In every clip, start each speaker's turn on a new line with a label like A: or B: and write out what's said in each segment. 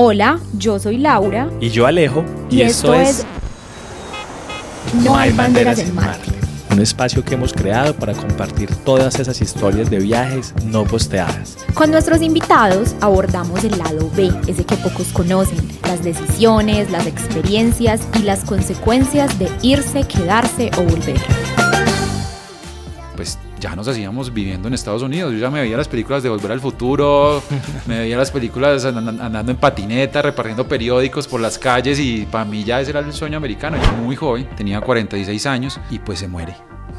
A: Hola, yo soy Laura.
B: Y yo Alejo.
A: Y esto es No hay banderas en Marte.
B: Un espacio que hemos creado para compartir todas esas historias de viajes no posteadas.
A: Con nuestros invitados abordamos el lado B, ese que pocos conocen, las decisiones, las experiencias y las consecuencias de irse, quedarse o volver.
C: Pues ya nos hacíamos viviendo en Estados Unidos. Yo ya me veía las películas de Volver al Futuro, me veía las películas andando en patineta, repartiendo periódicos por las calles, y para mí ya ese era el sueño americano. Yo muy joven, tenía 46 años y pues se muere.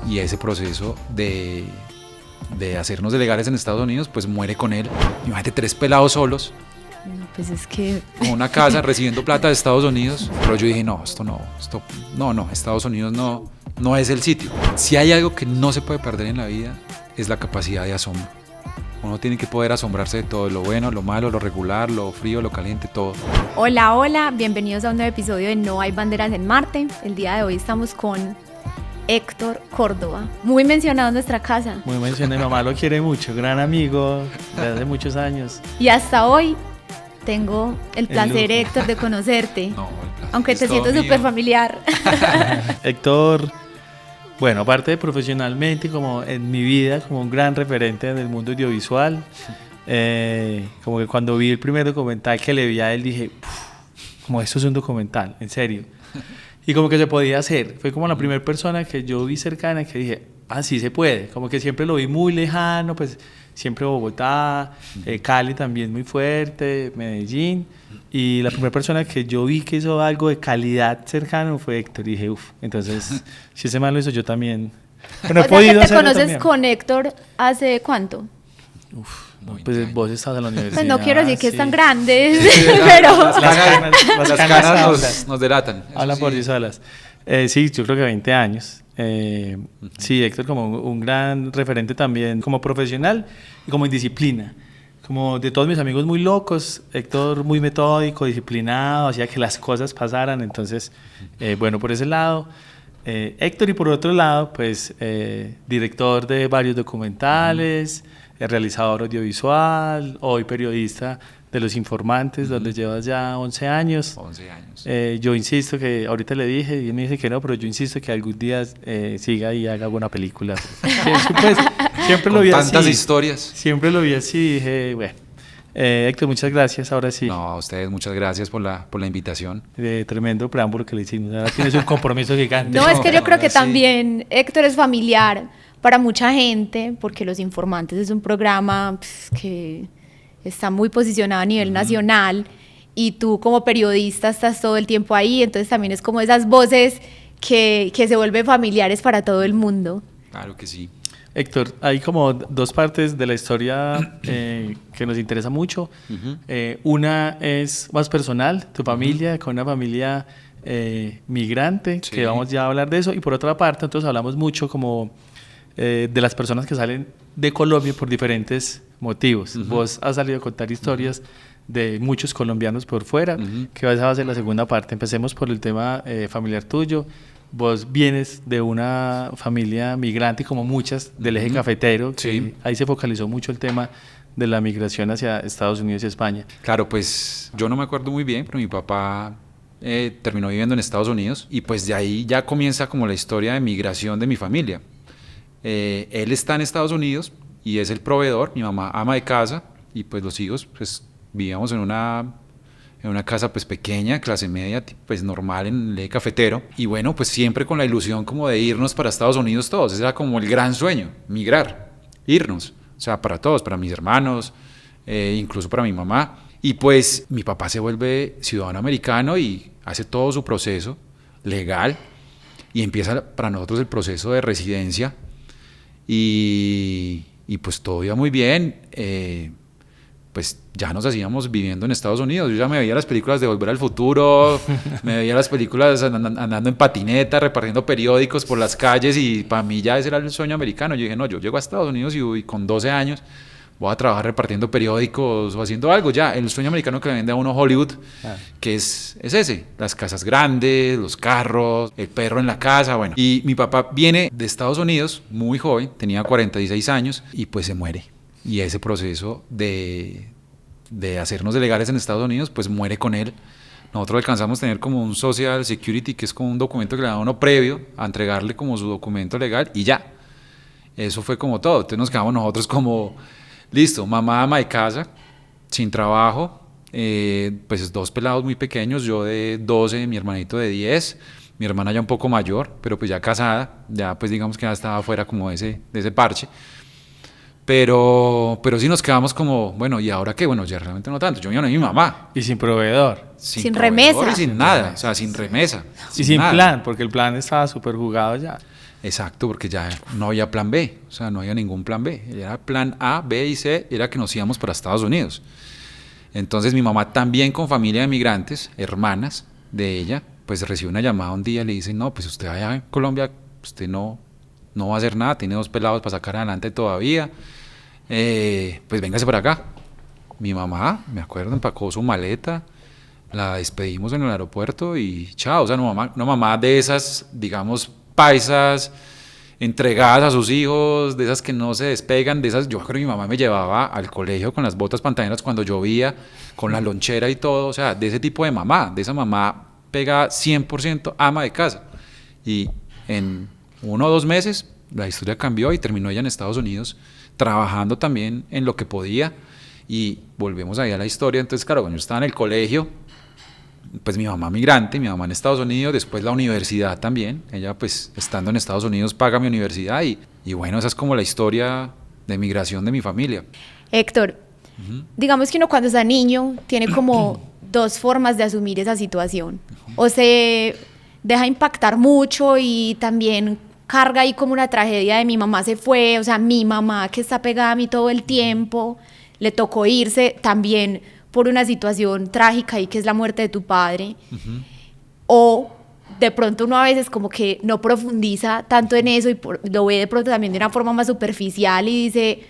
C: Y ese proceso de hacernos legales en Estados Unidos, pues muere con él. Imagínate 3 pelados solos.
A: Pues es que...
C: Con una casa, recibiendo plata de Estados Unidos. Pero yo dije, no, Estados Unidos no es el sitio. Si hay algo que no se puede perder en la vida, es la capacidad de asombro. Uno tiene que poder asombrarse de todo, lo bueno, lo malo, lo regular, lo frío, lo caliente, todo.
A: Hola, bienvenidos a un nuevo episodio de No hay banderas en Marte. El día de hoy estamos con Héctor Córdoba, muy mencionado en nuestra casa.
B: Muy mencionado, mi mamá lo quiere mucho, gran amigo de hace muchos años.
A: Y hasta hoy tengo el placer, Héctor, de conocerte.
C: No,
A: aunque te siento súper familiar.
B: Héctor, bueno, aparte de profesionalmente, como en mi vida, como un gran referente del mundo audiovisual, como que cuando vi el primer documental que le vi a él, dije, como esto es un documental, en serio. Y como que se podía hacer. Fue como la primera persona que yo vi cercana que dije, sí se puede. Como que siempre lo vi muy lejano, pues siempre Bogotá, Cali también muy fuerte, Medellín. Y la primera persona que yo vi que hizo algo de calidad cercano fue Héctor. Y dije, entonces, si ese man lo hizo, yo también. Bueno,
A: o sea, que te conoces también con Héctor ¿hace cuánto?
B: Pues vos estás en la universidad.
A: Pues no quiero decir que es tan grande, pero...
C: Las canas nos delatan.
B: Hablan por sí solas. Sí, yo creo que 20 años. Sí, Héctor como un gran referente también como profesional y como en disciplina. Como de todos mis amigos muy locos, Héctor muy metódico, disciplinado, hacía que las cosas pasaran. Entonces, bueno, por ese lado, Héctor, y por otro lado, pues director de varios documentales, realizador audiovisual, hoy periodista de Los Informantes, donde llevas ya 11 años.
C: 11 años.
B: Yo insisto que, ahorita le dije, y él me dice que no, pero yo insisto que algún día siga y haga buena película. Pues, siempre lo vi así.
C: Tantas historias.
B: Siempre lo vi así y dije, bueno. Héctor, muchas gracias, ahora sí.
C: No, a ustedes muchas gracias por la invitación.
B: Tremendo preámbulo que le hicimos, ahora tienes un compromiso gigante.
A: No, es que yo creo que también Héctor es familiar para mucha gente, porque Los Informantes es un programa que está muy posicionado a nivel nacional, y tú como periodista estás todo el tiempo ahí, entonces también es como esas voces que se vuelven familiares para todo el mundo.
C: Claro que sí.
B: Héctor, hay como dos partes de la historia que nos interesa mucho. Una es más personal, tu familia, con una familia migrante, sí, que vamos ya a hablar de eso. Y por otra parte, nosotros hablamos mucho como de las personas que salen de Colombia por diferentes motivos. Vos has salido a contar historias de muchos colombianos por fuera, que esa va a ser la segunda parte. Empecemos por el tema familiar tuyo. Vos vienes de una familia migrante, como muchas, del eje cafetero.
C: Sí.
B: Ahí se focalizó mucho el tema de la migración hacia Estados Unidos y España.
C: Claro, pues yo no me acuerdo muy bien, pero mi papá terminó viviendo en Estados Unidos, y pues de ahí ya comienza como la historia de migración de mi familia. Él está en Estados Unidos y es el proveedor, mi mamá ama de casa, y pues los hijos pues vivíamos en una casa pues pequeña, clase media, pues normal, en el eje cafetero, y bueno, pues siempre con la ilusión como de irnos para Estados Unidos todos. Ese era como el gran sueño, migrar, irnos, o sea, para todos, para mis hermanos, incluso para mi mamá. Y pues mi papá se vuelve ciudadano americano y hace todo su proceso legal, y empieza para nosotros el proceso de residencia, y pues todo iba muy bien. Pues ya nos hacíamos viviendo en Estados Unidos. Yo ya me veía las películas de Volver al Futuro, me veía las películas andando en patineta, repartiendo periódicos por las calles, y para mí ya ese era el sueño americano. Yo dije, no, yo llego a Estados Unidos y con 12 años voy a trabajar repartiendo periódicos o haciendo algo. Ya, el sueño americano que le vende a uno Hollywood, que es ese, las casas grandes, los carros, el perro en la casa, bueno. Y mi papá viene de Estados Unidos muy joven, tenía 46 años, y pues se muere. Y ese proceso de de hacernos de legales en Estados Unidos, pues muere con él. Nosotros alcanzamos a tener como un Social Security, que es como un documento que le da a uno previo a entregarle como su documento legal y ya. Eso fue como todo. Entonces nos quedamos nosotros como, listo, mamá ama de casa, sin trabajo, pues 2 pelados muy pequeños, yo de 12, mi hermanito de 10, mi hermana ya un poco mayor, pero pues ya casada, ya pues digamos que ya estaba fuera como de ese parche. Pero sí nos quedamos como, bueno, ¿y ahora qué? Bueno, ya realmente no tanto. Yo no mi mamá.
B: Y sin proveedor.
A: Sin remesa.
C: Y sin nada, o sea, sin remesa.
B: Y sin
C: nada.
B: plan, porque el plan estaba súper jugado ya.
C: Exacto, porque ya no había plan B, o sea, no había ningún plan B. Era plan A, B y C, era que nos íbamos para Estados Unidos. Entonces mi mamá también con familia de migrantes, hermanas de ella, pues recibe una llamada un día y le dicen, no, pues usted allá en Colombia, usted no va a hacer nada, tiene 2 pelados para sacar adelante todavía, pues véngase para acá. Mi mamá, me acuerdo, empacó su maleta, la despedimos en el aeropuerto y chao, o sea, una mamá de esas, digamos, paisas, entregadas a sus hijos, de esas que no se despegan, de esas, yo creo que mi mamá me llevaba al colegio con las botas pantaneras cuando llovía, con la lonchera y todo, o sea, de ese tipo de mamá, de esa mamá pega 100% ama de casa. Y en 1 o 2 meses la historia cambió y terminó ella en Estados Unidos, trabajando también en lo que podía, y volvemos ahí a la historia. Entonces, claro, cuando yo estaba en el colegio, pues mi mamá migrante, mi mamá en Estados Unidos, después la universidad también, ella pues estando en Estados Unidos paga mi universidad y bueno, esa es como la historia de migración de mi familia.
A: Héctor, digamos que uno cuando está niño tiene como 2 formas de asumir esa situación. O se deja impactar mucho y también carga ahí como una tragedia de mi mamá se fue, o sea, mi mamá que está pegada a mí todo el tiempo, le tocó irse también por una situación trágica y que es la muerte de tu padre. O de pronto uno a veces como que no profundiza tanto en eso y lo ve de pronto también de una forma más superficial y dice,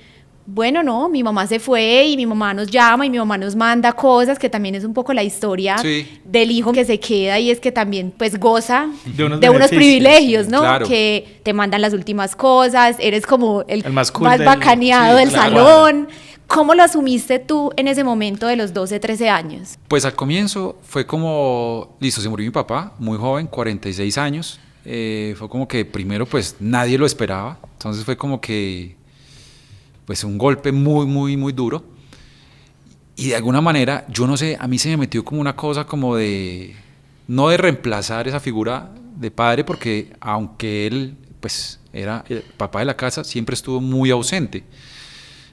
A: bueno, no, mi mamá se fue y mi mamá nos llama y mi mamá nos manda cosas, que también es un poco la historia del hijo que se queda y es que también pues goza de unos privilegios, ¿no? Claro. Que te mandan las últimas cosas, eres como el más cool bacaneado del salón. ¿Cómo lo asumiste tú en ese momento de los 12, 13 años?
C: Pues al comienzo fue como, listo, se murió mi papá, muy joven, 46 años. Fue como que primero pues nadie lo esperaba, entonces fue como que pues un golpe muy, muy, muy duro. Y de alguna manera, yo no sé, a mí se me metió como una cosa como de, no de reemplazar esa figura de padre, porque aunque él pues era el papá de la casa, siempre estuvo muy ausente.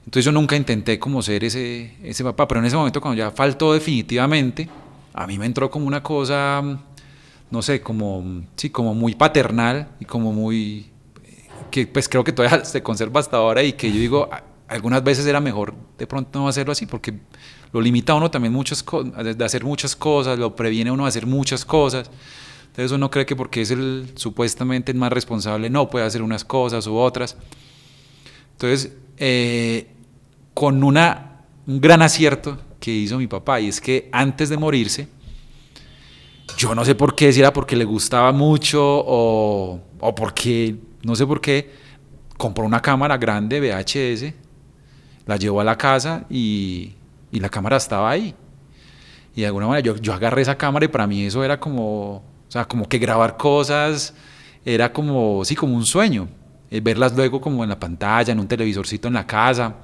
C: Entonces yo nunca intenté como ser ese papá, pero en ese momento cuando ya faltó definitivamente, a mí me entró como una cosa, no sé, como muy paternal y como muy, que pues creo que todavía se conserva hasta ahora y que yo digo, algunas veces era mejor de pronto no hacerlo así porque lo limita a uno también de hacer muchas cosas, lo previene a uno de hacer muchas cosas. Entonces uno cree que porque es supuestamente el más responsable no puede hacer unas cosas u otras. Entonces, con un gran acierto que hizo mi papá, y es que antes de morirse, yo no sé por qué, si era porque le gustaba mucho o porque, no sé por qué, compró una cámara grande VHS, la llevó a la casa y la cámara estaba ahí. Y de alguna manera yo agarré esa cámara y para mí eso era como, o sea, como que grabar cosas era como, sí, como un sueño. Verlas luego como en la pantalla, en un televisorcito en la casa,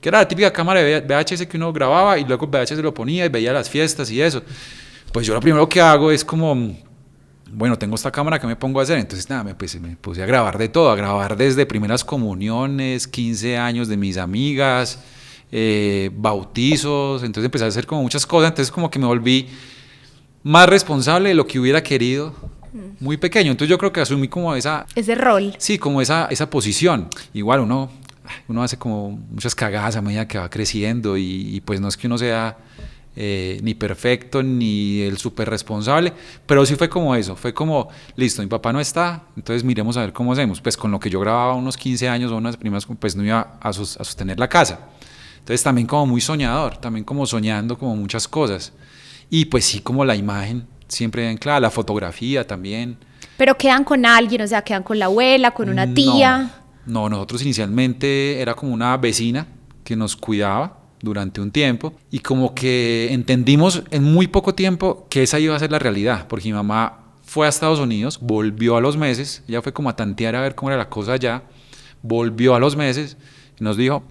C: que era la típica cámara de VHS que uno grababa y luego VHS lo ponía y veía las fiestas y eso. Pues yo lo primero que hago es como, bueno, tengo esta cámara, ¿qué me pongo a hacer? Entonces nada, me puse a grabar de todo, a grabar desde primeras comuniones, 15 años de mis amigas, bautizos, entonces empecé a hacer como muchas cosas, entonces como que me volví más responsable de lo que hubiera querido muy pequeño, entonces yo creo que asumí como
A: ese rol.
C: Sí, como esa posición. Igual uno hace como muchas cagadas a medida que va creciendo y pues no es que uno sea ni perfecto ni el súper responsable, pero sí fue como eso, fue como, listo, mi papá no está, entonces miremos a ver cómo hacemos. Pues con lo que yo grababa unos 15 años o unas primeras, pues no iba a sostener la casa. Entonces también como muy soñador, también como soñando como muchas cosas. Y pues sí, como la imagen siempre en claro, la fotografía también.
A: Pero quedan con alguien, o sea, quedan con la abuela, con una tía.
C: No, nosotros inicialmente era como una vecina que nos cuidaba. durante un tiempo y como que entendimos en muy poco tiempo que esa iba a ser la realidad, porque mi mamá fue a Estados Unidos, volvió a los meses, ella fue como a tantear a ver cómo era la cosa allá, volvió a los meses y nos dijo,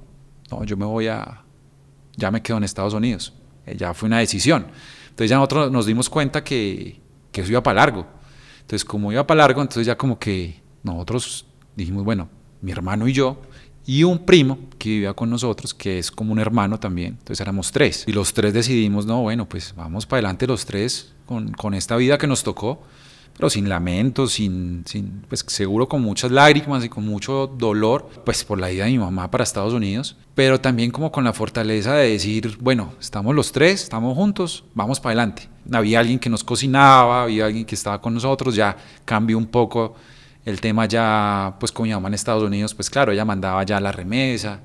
C: no, ya me quedo en Estados Unidos, ya fue una decisión. Entonces ya nosotros nos dimos cuenta que eso iba para largo. Entonces como iba para largo, entonces ya como que nosotros dijimos, bueno, mi hermano y yo, y un primo que vivía con nosotros, que es como un hermano también, entonces éramos 3. Y los 3 decidimos, no, bueno, pues vamos para adelante los 3 con esta vida que nos tocó, pero sin lamentos, pues seguro con muchas lágrimas y con mucho dolor, pues por la ida de mi mamá para Estados Unidos, pero también como con la fortaleza de decir, bueno, estamos los 3, estamos juntos, vamos para adelante. Había alguien que nos cocinaba, había alguien que estaba con nosotros, ya cambió un poco el tema ya, pues con mi mamá en Estados Unidos, pues claro, ella mandaba ya la remesa.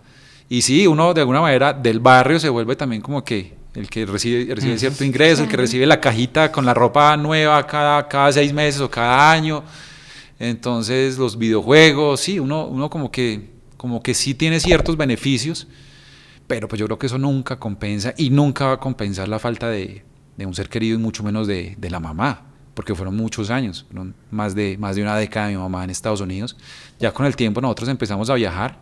C: Y sí, uno de alguna manera del barrio se vuelve también como que el que recibe cierto ingreso, el que recibe la cajita con la ropa nueva cada 6 meses o cada año. Entonces los videojuegos, sí, uno como que sí tiene ciertos beneficios, pero pues yo creo que eso nunca compensa y nunca va a compensar la falta de un ser querido y mucho menos de la mamá. Porque fueron muchos años, fueron más de una década de mi mamá en Estados Unidos. Ya con el tiempo nosotros empezamos a viajar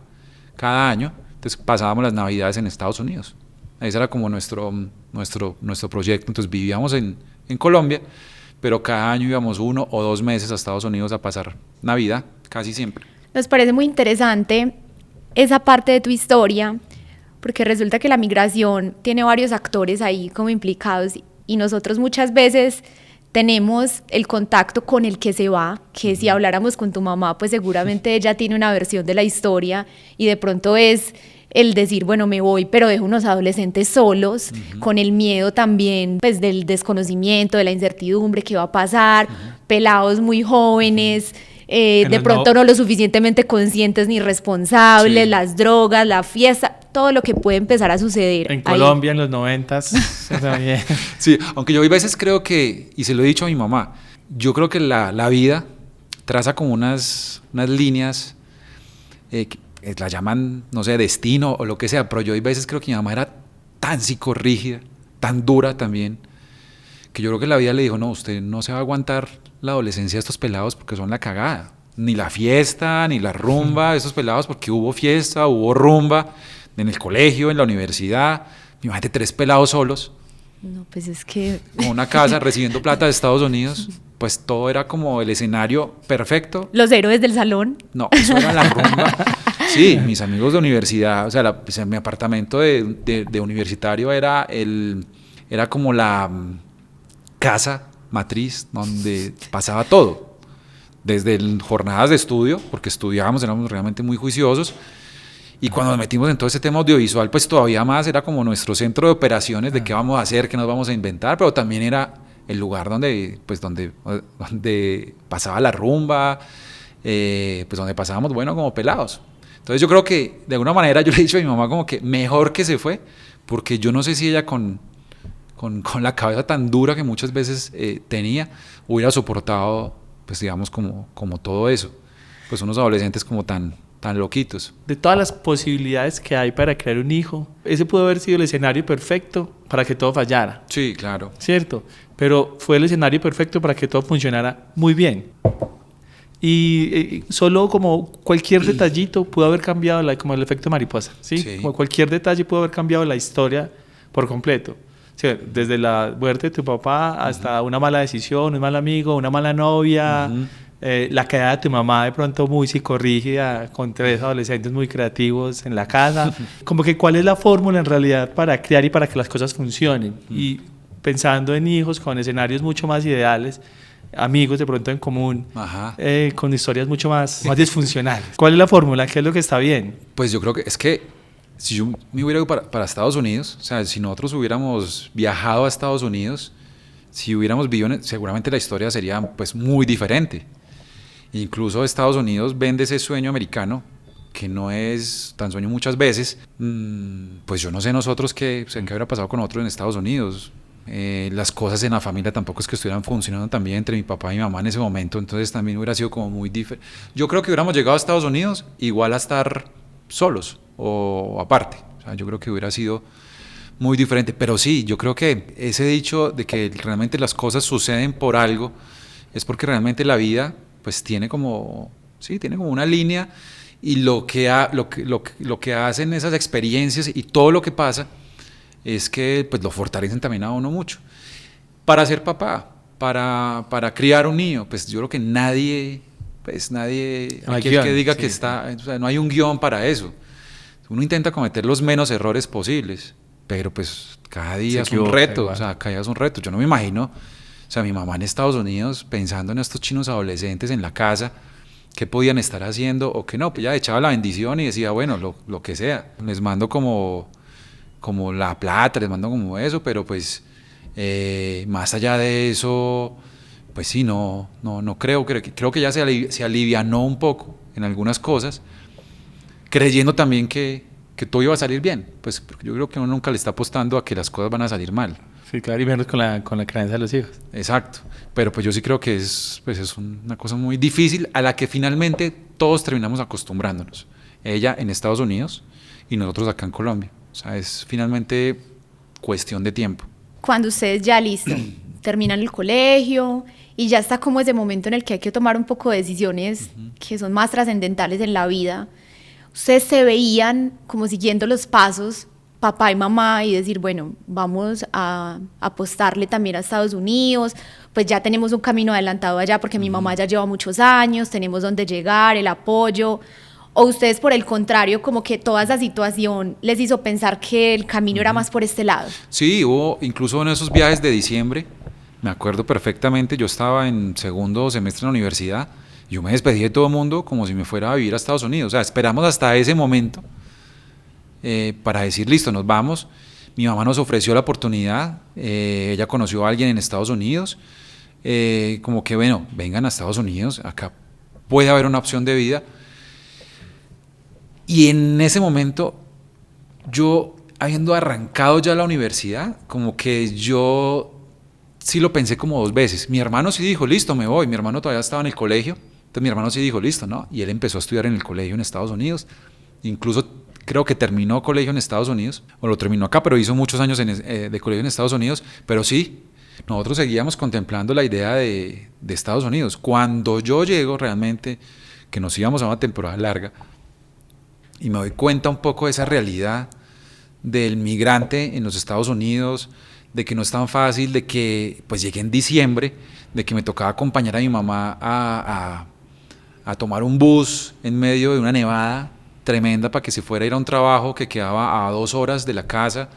C: cada año, entonces pasábamos las navidades en Estados Unidos. Ese era como nuestro proyecto, entonces vivíamos en Colombia, pero cada año íbamos 1 o 2 meses a Estados Unidos a pasar Navidad, casi siempre.
A: Nos parece muy interesante esa parte de tu historia, porque resulta que la migración tiene varios actores ahí como implicados y nosotros muchas veces tenemos el contacto con el que se va, que si habláramos con tu mamá, pues seguramente ella tiene una versión de la historia y de pronto es el decir, bueno, me voy, pero dejo unos adolescentes solos, con el miedo también, pues del desconocimiento, de la incertidumbre, qué va a pasar, pelados muy jóvenes, de pronto no lo suficientemente conscientes ni responsables, las drogas, la fiesta, todo lo que puede empezar a suceder.
B: En Colombia en los 90s también.
C: Sí, aunque yo a veces creo que, y se lo he dicho a mi mamá, yo creo que la vida traza como unas líneas que la llaman, no sé, destino o lo que sea, pero yo a veces creo que mi mamá era tan psicorrígida, tan dura también, que yo creo que la vida le dijo, no, usted no se va a aguantar la adolescencia de estos pelados porque son la cagada, ni la fiesta, ni la rumba de estos pelados, porque hubo fiesta, hubo rumba en el colegio, en la universidad, imagínate 3 pelados solos,
A: no, pues es que
C: con una casa recibiendo plata de Estados Unidos, pues todo era como el escenario perfecto.
A: Los héroes del salón.
C: No, eso era la rumba. Sí, mis amigos de universidad, o sea, pues mi apartamento de universitario era como la casa matriz donde pasaba todo, desde jornadas de estudio, porque estudiábamos, éramos realmente muy juiciosos, y cuando nos metimos en todo ese tema audiovisual, pues todavía más era como nuestro centro de operaciones de qué vamos a hacer, qué nos vamos a inventar, pero también era el lugar donde pasaba la rumba, pues donde pasábamos, bueno, como pelados. Entonces yo creo que de alguna manera yo le he dicho a mi mamá como que mejor que se fue, porque yo no sé si ella con la cabeza tan dura que muchas veces tenía, hubiera soportado, pues digamos, como todo eso. Pues unos adolescentes como tan loquitos.
B: De todas las posibilidades que hay para crear un hijo, ese pudo haber sido el escenario perfecto para que todo fallara.
C: Sí, claro.
B: ¿Cierto? Pero fue el escenario perfecto para que todo funcionara muy bien. Y solo como cualquier detallito pudo haber cambiado, como el efecto mariposa, ¿sí?
C: Sí.
B: Como cualquier detalle pudo haber cambiado la historia por completo. Sí, desde la muerte de tu papá hasta una mala decisión, un mal amigo, una mala novia, la caída de tu mamá de pronto muy psicorrígida, con 3 adolescentes muy creativos en la casa. Como que cuál es la fórmula en realidad para crear y para que las cosas funcionen. Y pensando en hijos con escenarios mucho más ideales, amigos de pronto en común, con historias mucho más disfuncionales. ¿Cuál es la fórmula? ¿Qué es lo que está bien?
C: Pues yo creo que es que si yo me hubiera ido para Estados Unidos, o sea, si nosotros hubiéramos viajado a Estados Unidos, si hubiéramos vivido, seguramente la historia sería pues muy diferente. Incluso Estados Unidos vende ese sueño americano, que no es tan sueño muchas veces. Pues yo no sé nosotros qué hubiera pasado con nosotros en Estados Unidos. Las cosas en la familia tampoco es que estuvieran funcionando tan bien entre mi papá y mi mamá en ese momento, entonces también hubiera sido como muy diferente. Yo creo que hubiéramos llegado a Estados Unidos igual a estar solos o aparte. O sea, yo creo que hubiera sido muy diferente. Pero sí, yo creo que ese dicho de que realmente las cosas suceden por algo es porque realmente la vida pues tiene como, sí, tiene como una línea, y lo que hacen esas experiencias y todo lo que pasa es que pues lo fortalecen también a uno mucho. Para ser papá, para criar un niño, pues yo creo que nadie,
B: No hay
C: aquel
B: guión,
C: que diga
B: sí.
C: que está, o sea, no hay un guión para eso. Uno intenta cometer los menos errores posibles, pero pues cada día es un
B: equivoca
C: reto,
B: igual.
C: o sea, cada día es un reto. Yo no me imagino, o sea, mi mamá en Estados Unidos pensando en estos chinos adolescentes en la casa, qué podían estar haciendo o qué no, pues ya echaba la bendición y decía, bueno, lo que sea, les mando como la plata, les mando como eso, pero pues más allá de eso, pues sí, no creo que ya se alivianó un poco en algunas cosas, creyendo también que todo iba a salir bien, pues porque yo creo que uno nunca le está apostando a que las cosas van a salir mal.
B: Sí, claro, y menos con la creencia de los hijos.
C: Exacto, pero pues yo sí creo que es una cosa muy difícil a la que finalmente todos terminamos acostumbrándonos. Ella en Estados Unidos y nosotros acá en Colombia. O sea, es finalmente cuestión de tiempo.
A: Cuando ustedes ya listo, terminan el colegio y ya está como ese momento en el que hay que tomar un poco de decisiones que son más trascendentales en la vida, ustedes se veían como siguiendo los pasos, papá y mamá, y decir, bueno, vamos a apostarle también a Estados Unidos, pues ya tenemos un camino adelantado allá porque mi mamá ya lleva muchos años, tenemos donde llegar, el apoyo. ¿O ustedes por el contrario, como que toda esa situación les hizo pensar que el camino era más por este lado?
C: Sí, hubo incluso en esos viajes de diciembre, me acuerdo perfectamente, yo estaba en segundo semestre en la universidad, y yo me despedí de todo el mundo como si me fuera a vivir a Estados Unidos. O sea, esperamos hasta ese momento para decir, listo, nos vamos. Mi mamá nos ofreció la oportunidad, ella conoció a alguien en Estados Unidos, como que bueno, vengan a Estados Unidos, acá puede haber una opción de vida. Y en ese momento, yo, habiendo arrancado ya la universidad, como que yo sí lo pensé como 2 veces. Mi hermano sí dijo, listo, me voy. Mi hermano todavía estaba en el colegio, entonces mi hermano sí dijo, listo, ¿no? Y él empezó a estudiar en el colegio en Estados Unidos. Incluso creo que terminó colegio en Estados Unidos, o lo terminó acá, pero hizo muchos años de colegio en Estados Unidos. Pero sí, nosotros seguíamos contemplando la idea de Estados Unidos. Cuando yo llego realmente, que nos íbamos a una temporada larga, y me doy cuenta un poco de esa realidad del migrante en los Estados Unidos, de que no es tan fácil, de que pues llegué en diciembre, de que me tocaba acompañar a mi mamá a tomar un bus en medio de una nevada tremenda para que se fuera a ir a un trabajo que quedaba a 2 horas de la casa,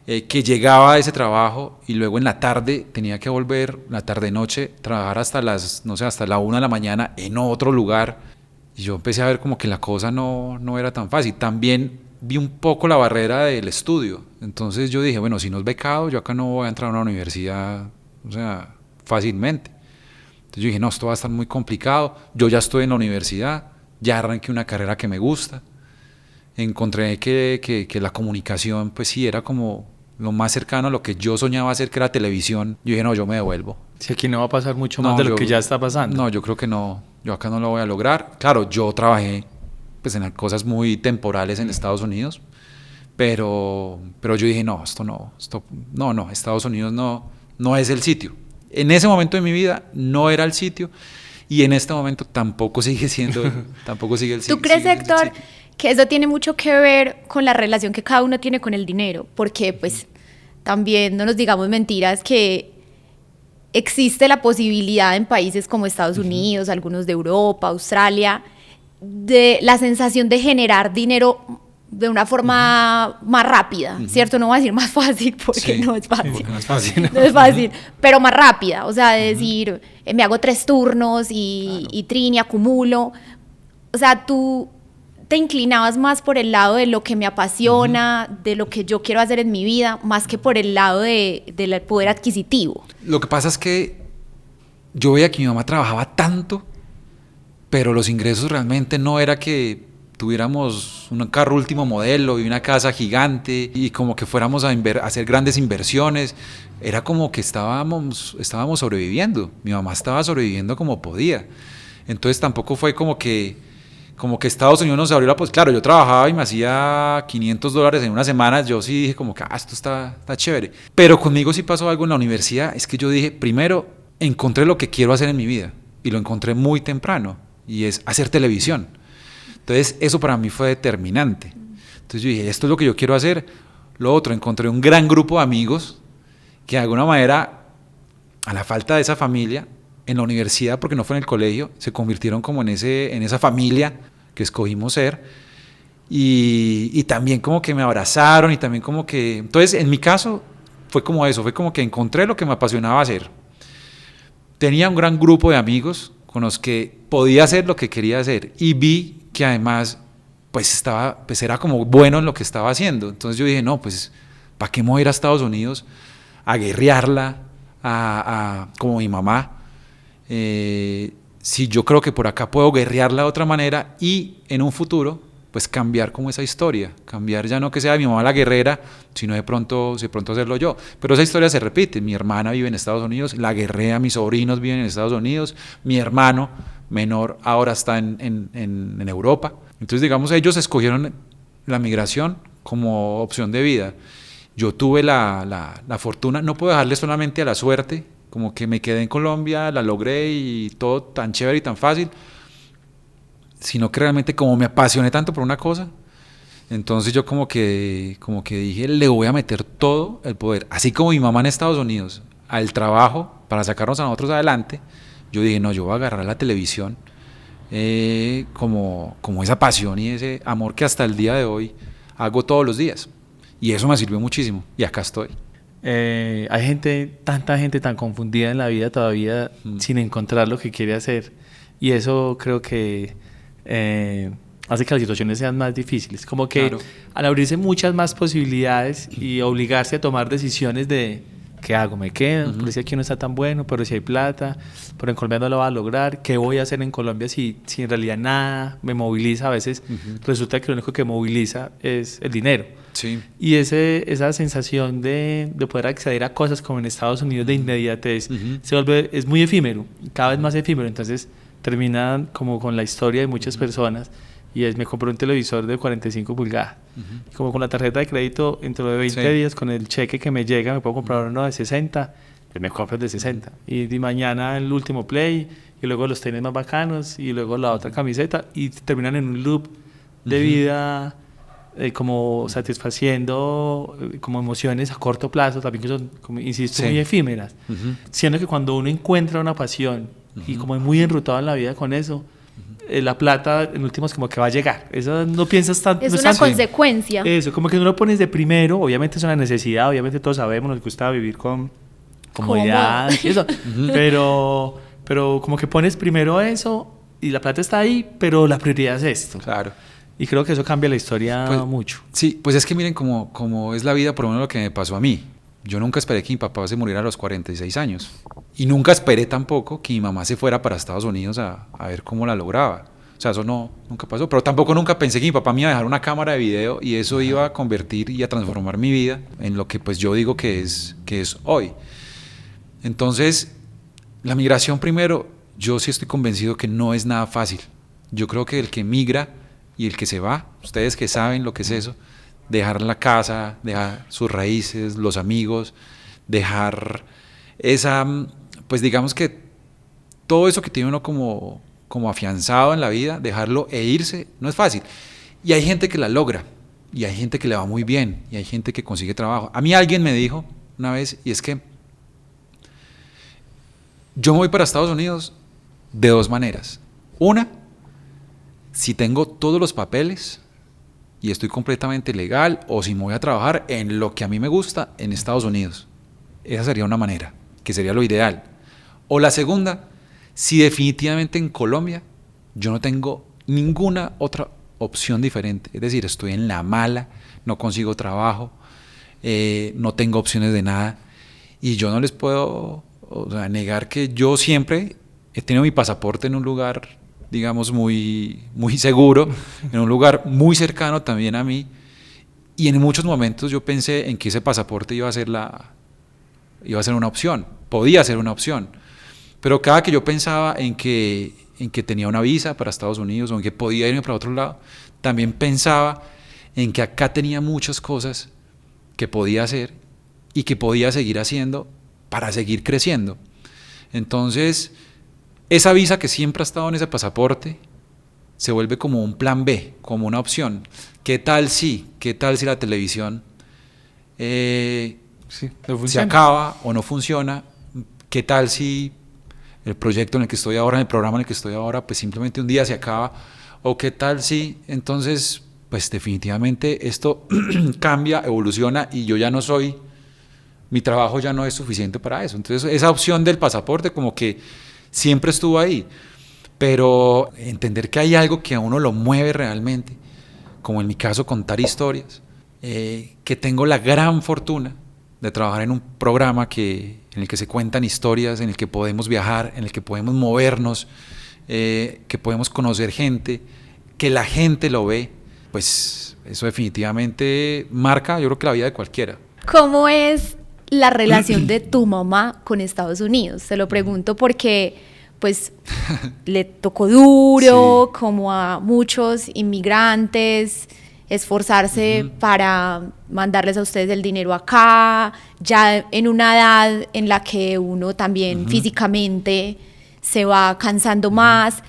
C: que llegaba a ese trabajo y luego en la tarde tenía que volver, la tarde-noche, trabajar hasta hasta la 1 de la mañana en otro lugar. Y yo empecé a ver como que la cosa no era tan fácil. También vi un poco la barrera del estudio. Entonces yo dije, bueno, si no es becado, yo acá no voy a entrar a una universidad, o sea, fácilmente. Entonces yo dije, no, esto va a estar muy complicado. Yo ya estoy en la universidad, ya arranqué una carrera que me gusta. Encontré que la comunicación, pues sí, era como lo más cercano a lo que yo soñaba hacer, que era televisión. Yo dije, no, yo me devuelvo.
B: Si aquí no va a pasar mucho más de lo que ya está pasando.
C: No, yo creo que no. Yo acá no lo voy a lograr. Claro, yo trabajé pues en cosas muy temporales en Estados Unidos, pero yo dije, no, Estados Unidos no es el sitio. En ese momento de mi vida no era el sitio, y en este momento tampoco sigue siendo, tampoco sigue el sitio.
A: ¿Tú crees, Héctor, que eso tiene mucho que ver con la relación que cada uno tiene con el dinero? Porque pues también no nos digamos mentiras, que existe la posibilidad en países como Estados Unidos, algunos de Europa, Australia, de la sensación de generar dinero de una forma más rápida, ¿cierto? No voy a decir más fácil porque
C: Sí,
A: no es fácil.
C: porque no es fácil.
A: No es fácil, pero más rápida. O sea, de decir, me hago 3 turnos y trini, acumulo. O sea, tú te inclinabas más por el lado de lo que me apasiona, de lo que yo quiero hacer en mi vida, más que por el lado del poder adquisitivo.
C: Lo que pasa es que yo veía que mi mamá trabajaba tanto, pero los ingresos realmente no era que tuviéramos un carro último modelo y una casa gigante y como que fuéramos a hacer grandes inversiones. Era como que estábamos sobreviviendo. Mi mamá estaba sobreviviendo como podía. Entonces tampoco fue como que como que Estados Unidos nos abrió la pues claro, yo trabajaba y me hacía $500 en una semana, yo sí dije como que esto está chévere, pero conmigo sí pasó algo en la universidad, es que yo dije, primero, encontré lo que quiero hacer en mi vida, y lo encontré muy temprano, y es hacer televisión. Entonces eso para mí fue determinante. Entonces yo dije, esto es lo que yo quiero hacer. Lo otro, encontré un gran grupo de amigos que de alguna manera, a la falta de esa familia, en la universidad, porque no fue en el colegio, se convirtieron como en esa familia que escogimos ser, y también como que me abrazaron, y también como que... Entonces, en mi caso, fue como eso, fue como que encontré lo que me apasionaba hacer. Tenía un gran grupo de amigos con los que podía hacer lo que quería hacer, y vi que además, pues era como bueno en lo que estaba haciendo. Entonces yo dije, no, pues, ¿para qué me voy a ir a Estados Unidos a guerrearla, como mi mamá? Si yo creo que por acá puedo guerrearla de otra manera y en un futuro pues cambiar como esa historia, cambiar ya no que sea mi mamá la guerrera, sino de pronto hacerlo yo. Pero esa historia se repite, mi hermana vive en Estados Unidos, la guerrea, mis sobrinos viven en Estados Unidos, mi hermano menor ahora está en Europa. Entonces digamos ellos escogieron la migración como opción de vida. Yo tuve la fortuna, no puedo dejarle solamente a la suerte, como que me quedé en Colombia, la logré y todo tan chévere y tan fácil, sino que realmente como me apasioné tanto por una cosa, entonces yo como que dije, le voy a meter todo el poder, así como mi mamá en Estados Unidos, al trabajo para sacarnos a nosotros adelante, yo dije, no, yo voy a agarrar la televisión como esa pasión y ese amor que hasta el día de hoy hago todos los días, y eso me sirvió muchísimo, y acá estoy.
B: Hay tanta gente tan confundida en la vida todavía sin encontrar lo que quiere hacer, y eso creo que hace que las situaciones sean más difíciles, como que claro, al abrirse muchas más posibilidades y obligarse a tomar decisiones de ¿qué hago? ¿Me quedo? Pero si aquí no está tan bueno, pero si hay plata, pero en Colombia no lo va a lograr, ¿qué voy a hacer en Colombia si en realidad nada me moviliza? A veces resulta que lo único que moviliza es el dinero.
C: Sí.
B: Y esa sensación de poder acceder a cosas como en Estados Unidos de inmediatez es muy efímero, cada vez más efímero. Entonces terminan como con la historia de muchas personas, y me compré un televisor de 45 pulgadas. Como con la tarjeta de crédito, dentro de 20 días, con el cheque que me llega, me puedo comprar uno de 60, pues me compro el de 60. Y mañana el último play, y luego los tenis más bacanos, y luego la otra camiseta, y terminan en un loop de vida, como satisfaciendo como emociones a corto plazo, también que son, como insisto, muy efímeras. Siendo que cuando uno encuentra una pasión, y como es muy enrutado en la vida con eso, la plata en último es como que va a llegar. Eso no piensas tanto.
A: Es
B: no
A: una consecuencia.
B: Eso, como que no lo pones de primero. Obviamente es una necesidad, obviamente todos sabemos, nos gusta vivir con comodidad y eso. pero como que pones primero eso y la plata está ahí, pero la prioridad es esto.
C: Claro.
B: Y creo que eso cambia la historia mucho.
C: Sí, pues es que miren cómo es la vida, por lo menos lo que me pasó a mí. Yo nunca esperé que mi papá se muriera a los 46 años. Y nunca esperé tampoco que mi mamá se fuera para Estados Unidos a ver cómo la lograba. O sea, eso nunca pasó. Pero tampoco nunca pensé que mi papá me iba a dejar una cámara de video y eso iba a convertir y a transformar mi vida en lo que pues yo digo que es hoy. Entonces, la migración primero, yo sí estoy convencido que no es nada fácil. Yo creo que el que migra y el que se va, ustedes que saben lo que es eso, dejar la casa, dejar sus raíces, los amigos, dejar esa, pues digamos que todo eso que tiene uno como afianzado en la vida, dejarlo e irse, no es fácil. Y hay gente que la logra, y hay gente que le va muy bien, y hay gente que consigue trabajo. A mí alguien me dijo una vez, y es que yo me voy para Estados Unidos de dos maneras. Una, si tengo todos los papeles y estoy completamente legal, o si me voy a trabajar en lo que a mí me gusta en Estados Unidos. Esa sería una manera, que sería lo ideal. O la segunda, si definitivamente en Colombia yo no tengo ninguna otra opción diferente, es decir, estoy en la mala, no consigo trabajo, no tengo opciones de nada, y yo no les puedo negar que yo siempre he tenido mi pasaporte en un lugar, digamos, muy, muy seguro, en un lugar muy cercano también a mí, y en muchos momentos yo pensé en que ese pasaporte iba a ser una opción, podía ser una opción, pero cada que yo pensaba en que en que tenía una visa para Estados Unidos o en que podía irme para otro lado, también pensaba en que acá tenía muchas cosas que podía hacer y que podía seguir haciendo para seguir creciendo. Entonces, esa visa que siempre ha estado en ese pasaporte se vuelve como un plan B, como una opción. ¿Qué tal si la televisión
B: no
C: se acaba o no funciona? ¿Qué tal si el proyecto en el que estoy ahora, en el programa en el que estoy ahora, pues simplemente un día se acaba? ¿O qué tal si entonces, pues definitivamente esto cambia, evoluciona y yo ya no soy, mi trabajo ya no es suficiente para eso? Entonces esa opción del pasaporte como que siempre estuvo ahí, pero entender que hay algo que a uno lo mueve realmente, como en mi caso contar historias, que tengo la gran fortuna de trabajar en un programa en el que se cuentan historias, en el que podemos viajar, en el que podemos movernos, que podemos conocer gente, que la gente lo ve, pues eso definitivamente marca, yo creo que la vida de cualquiera.
A: ¿Cómo es la relación de tu mamá con Estados Unidos? Te lo pregunto porque pues le tocó duro, sí, como a muchos inmigrantes, esforzarse para mandarles a ustedes el dinero acá, ya en una edad en la que uno también físicamente se va cansando más.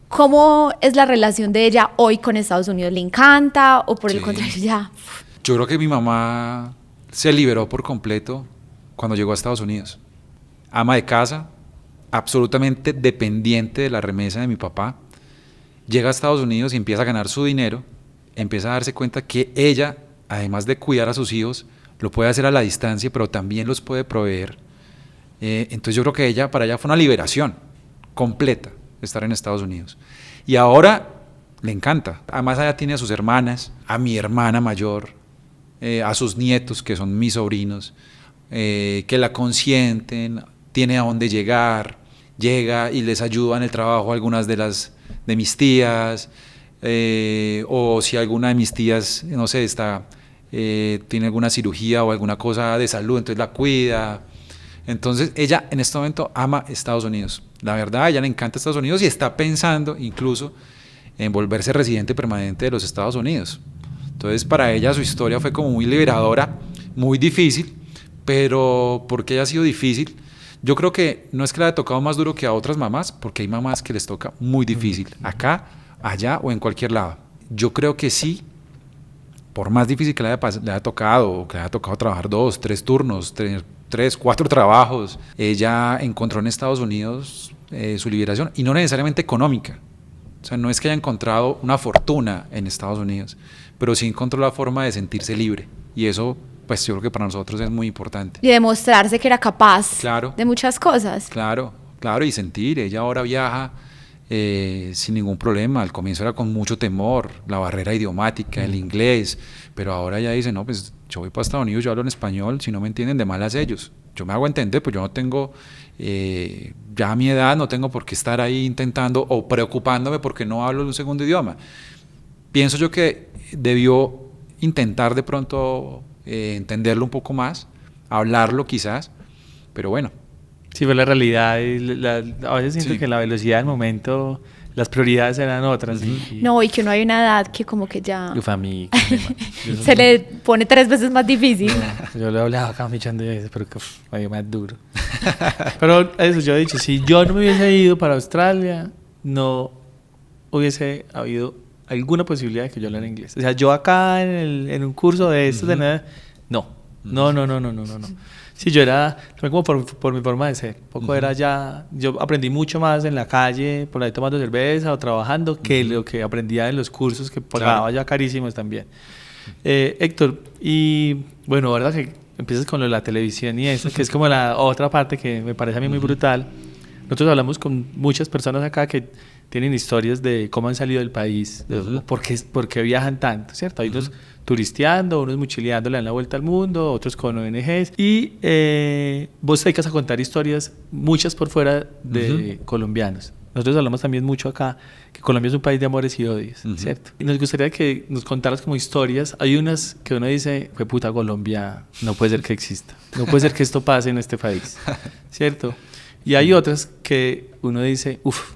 A: ¿Cómo es la relación de ella hoy con Estados Unidos? ¿Le encanta o por el contrario ya?
C: Yo creo que mi mamá se liberó por completo cuando llegó a Estados Unidos. Ama de casa, absolutamente dependiente de la remesa de mi papá. Llega a Estados Unidos y empieza a ganar su dinero, empieza a darse cuenta que ella, además de cuidar a sus hijos, lo puede hacer a la distancia, pero también los puede proveer. Entonces yo creo que para ella fue una liberación completa estar en Estados Unidos. Y ahora le encanta. Además ella tiene a sus hermanas, a mi hermana mayor, a sus nietos, que son mis sobrinos, que la consienten, tiene a dónde llegar, llega y les ayuda en el trabajo a algunas de mis tías, o si alguna de mis tías, no sé, tiene alguna cirugía o alguna cosa de salud, entonces la cuida. Entonces ella en este momento ama Estados Unidos. La verdad, a ella le encanta Estados Unidos y está pensando incluso en volverse residente permanente de los Estados Unidos. Entonces para ella su historia fue como muy liberadora, muy difícil, pero ¿por qué ha sido difícil? Yo creo que no es que le haya tocado más duro que a otras mamás, porque hay mamás que les toca muy difícil, acá, allá o en cualquier lado. Yo creo que sí, por más difícil que le haya tocado, o que le haya tocado trabajar 2, 3 turnos, 3, 4 trabajos, ella encontró en Estados Unidos su liberación, y no necesariamente económica. O sea, no es que haya encontrado una fortuna en Estados Unidos, pero sí encontró la forma de sentirse libre, y eso pues yo creo que para nosotros es muy importante.
A: Y demostrarse que era capaz,
C: claro,
A: de muchas cosas.
C: Claro, y sentir, ella ahora viaja sin ningún problema. Al comienzo era con mucho temor, la barrera idiomática, el inglés, pero ahora ella dice, no, pues yo voy para Estados Unidos, yo hablo en español, si no me entienden, de malas ellos. Yo me hago entender, pues yo no tengo, ya a mi edad no tengo por qué estar ahí intentando o preocupándome porque no hablo un segundo idioma. Pienso yo que debió intentar de pronto entenderlo un poco más, hablarlo quizás, pero bueno.
B: Sí, fue la realidad. A veces siento que la velocidad del momento, las prioridades eran otras.
A: No, y que no hay una edad que como que ya
B: Uf, a mí,
A: se le pone 3 veces más difícil.
B: Yo lo he hablado acá un millón de veces, pero que más duro. Pero eso yo he dicho, si yo no me hubiese ido para Australia, no hubiese habido alguna posibilidad de que yo hablara inglés. O sea, yo acá en un curso de estos, de nada, no. Sí, yo era, como por mi forma de ser, poco era ya, yo aprendí mucho más en la calle, por ahí tomando cerveza o trabajando, que lo que aprendía en los cursos que pagaba ya carísimos también. Héctor, y bueno, verdad que empiezas con lo de la televisión y eso, que es como la otra parte que me parece a mí muy brutal. Nosotros hablamos con muchas personas acá que tienen historias de cómo han salido del país, de por qué viajan tanto, ¿cierto? Hay unos turisteando, unos mochileando, le dan la vuelta al mundo, otros con ONGs. Y vos te dedicas a contar historias, muchas por fuera de colombianos. Nosotros hablamos también mucho acá que Colombia es un país de amores y odios, ¿cierto? Y nos gustaría que nos contaras como historias. Hay unas que uno dice, fue puta Colombia, no puede ser que exista, no puede ser que esto pase en este país, ¿cierto? Y hay otras que uno dice, uff,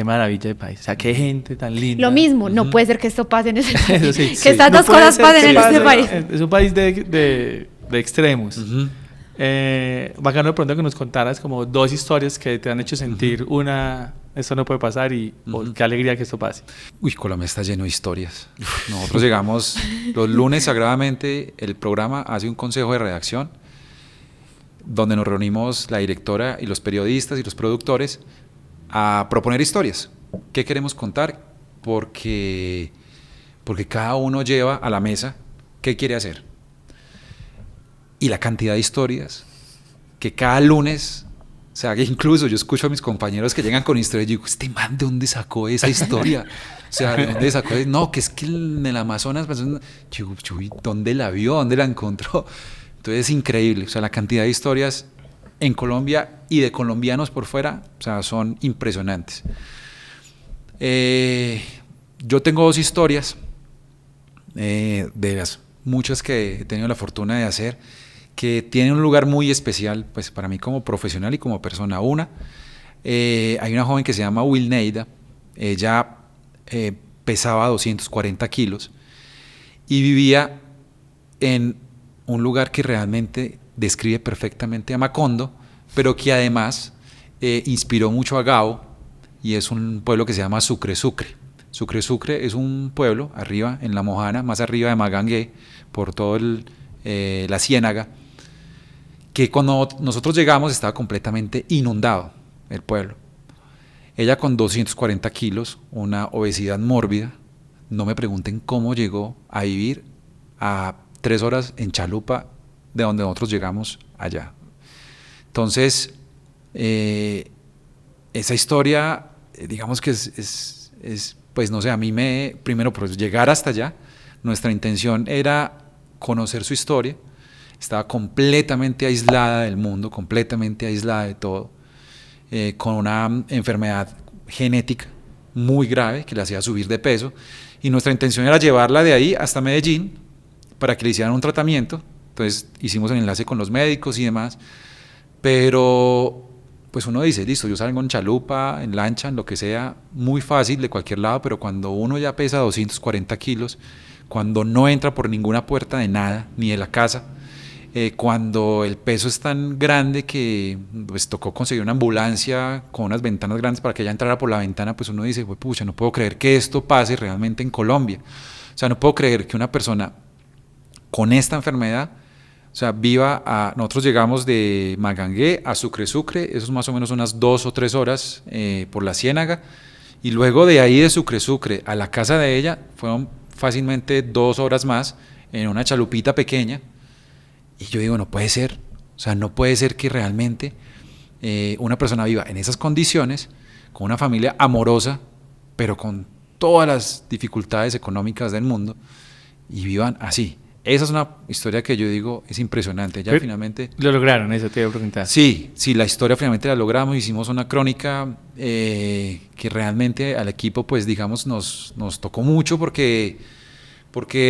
B: qué maravilla de país, o sea, qué gente tan linda.
A: Lo mismo, no puede ser que esto pase en ese país.
B: Eso sí,
A: que
B: sí.
A: estas
B: No
A: dos
B: puede
A: cosas
B: ser
A: pasen
B: que
A: en
B: pase,
A: este país.
B: Es un país de extremos. Bacano de pronto que nos contaras como dos historias que te han hecho sentir una, esto no puede pasar y qué alegría que esto pase.
C: Uy, Colombia está lleno de historias. Nosotros llegamos los lunes sagradamente, el programa hace un consejo de redacción donde nos reunimos la directora y los periodistas y los productores a proponer historias. ¿Qué queremos contar? Porque cada uno lleva a la mesa qué quiere hacer. Y la cantidad de historias que cada lunes, o sea, que incluso yo escucho a mis compañeros que llegan con historias y digo, este man, ¿de dónde sacó esa historia? O sea, ¿de dónde sacó? No, que es que en el Amazonas, yo, ¿dónde la vio? ¿Dónde la encontró? Entonces es increíble, o sea, la cantidad de historias en Colombia y de colombianos por fuera, o sea, son impresionantes. Yo tengo dos historias, de las muchas que he tenido la fortuna de hacer, que tienen un lugar muy especial, pues para mí como profesional y como persona. Una, hay una joven que se llama Wilneida, ella pesaba 240 kilos y vivía en un lugar que realmente describe perfectamente a Macondo, pero que además inspiró mucho a Gao, y es un pueblo que se llama Sucre Sucre. Sucre Sucre es un pueblo arriba en La Mojana, más arriba de Magangué, por todo la Ciénaga, que cuando nosotros llegamos estaba completamente inundado el pueblo. Ella con 240 kilos, una obesidad mórbida, no me pregunten cómo llegó a vivir a 3 horas en chalupa de donde nosotros llegamos allá. Entonces, esa historia, digamos que es, pues no sé, a mí primero por llegar hasta allá, nuestra intención era conocer su historia. Estaba completamente aislada del mundo, completamente aislada de todo, con una enfermedad genética muy grave que le hacía subir de peso, y nuestra intención era llevarla de ahí hasta Medellín para que le hicieran un tratamiento. Entonces hicimos el enlace con los médicos y demás, pero pues uno dice, listo, yo salgo en chalupa, en lancha, en lo que sea, muy fácil de cualquier lado, pero cuando uno ya pesa 240 kilos, cuando no entra por ninguna puerta de nada, ni de la casa, cuando el peso es tan grande que pues tocó conseguir una ambulancia con unas ventanas grandes para que ella entrara por la ventana, pues uno dice, pucha, no puedo creer que esto pase realmente en Colombia. O sea, no puedo creer que una persona con esta enfermedad, o sea, nosotros llegamos de Magangué a Sucre Sucre, eso es más o menos unas 2 o 3 horas por la Ciénaga, y luego de ahí de Sucre Sucre a la casa de ella fueron fácilmente 2 horas más en una chalupita pequeña. Y yo digo, no puede ser, o sea, no puede ser que realmente una persona viva en esas condiciones, con una familia amorosa, pero con todas las dificultades económicas del mundo, y vivan así. Esa es una historia que yo digo es impresionante. Ya finalmente
B: lo lograron, eso te iba a preguntar.
C: Sí, la historia finalmente la logramos, hicimos una crónica que realmente al equipo, pues digamos, nos tocó mucho porque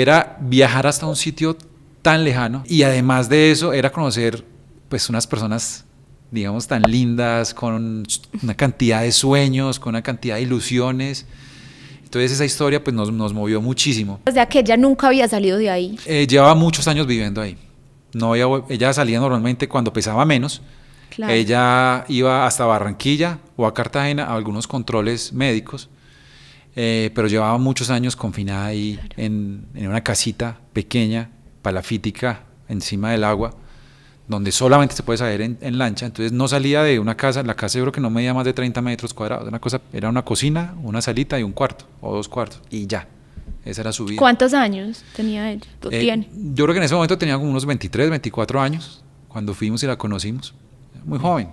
C: era viajar hasta un sitio tan lejano, y además de eso era conocer pues unas personas, digamos, tan lindas, con una cantidad de sueños, con una cantidad de ilusiones. Entonces esa historia pues nos movió muchísimo.
A: O sea que ella nunca había salido de ahí.
C: Llevaba muchos años viviendo ahí. Ella salía normalmente cuando pesaba menos. Claro. Ella iba hasta Barranquilla o a Cartagena a algunos controles médicos, pero llevaba muchos años confinada ahí, claro, en una casita pequeña, palafítica, encima del agua, donde solamente se puede salir en lancha. Entonces no salía de una casa. La casa yo creo que no medía más de 30 metros cuadrados. Era una cocina, una salita y un cuarto o 2 cuartos, y ya, esa era su vida.
A: ¿Cuántos años tenía ella? ¿Tiene?
C: Yo creo que en ese momento tenía como unos 23, 24 años cuando fuimos y la conocimos. Muy joven,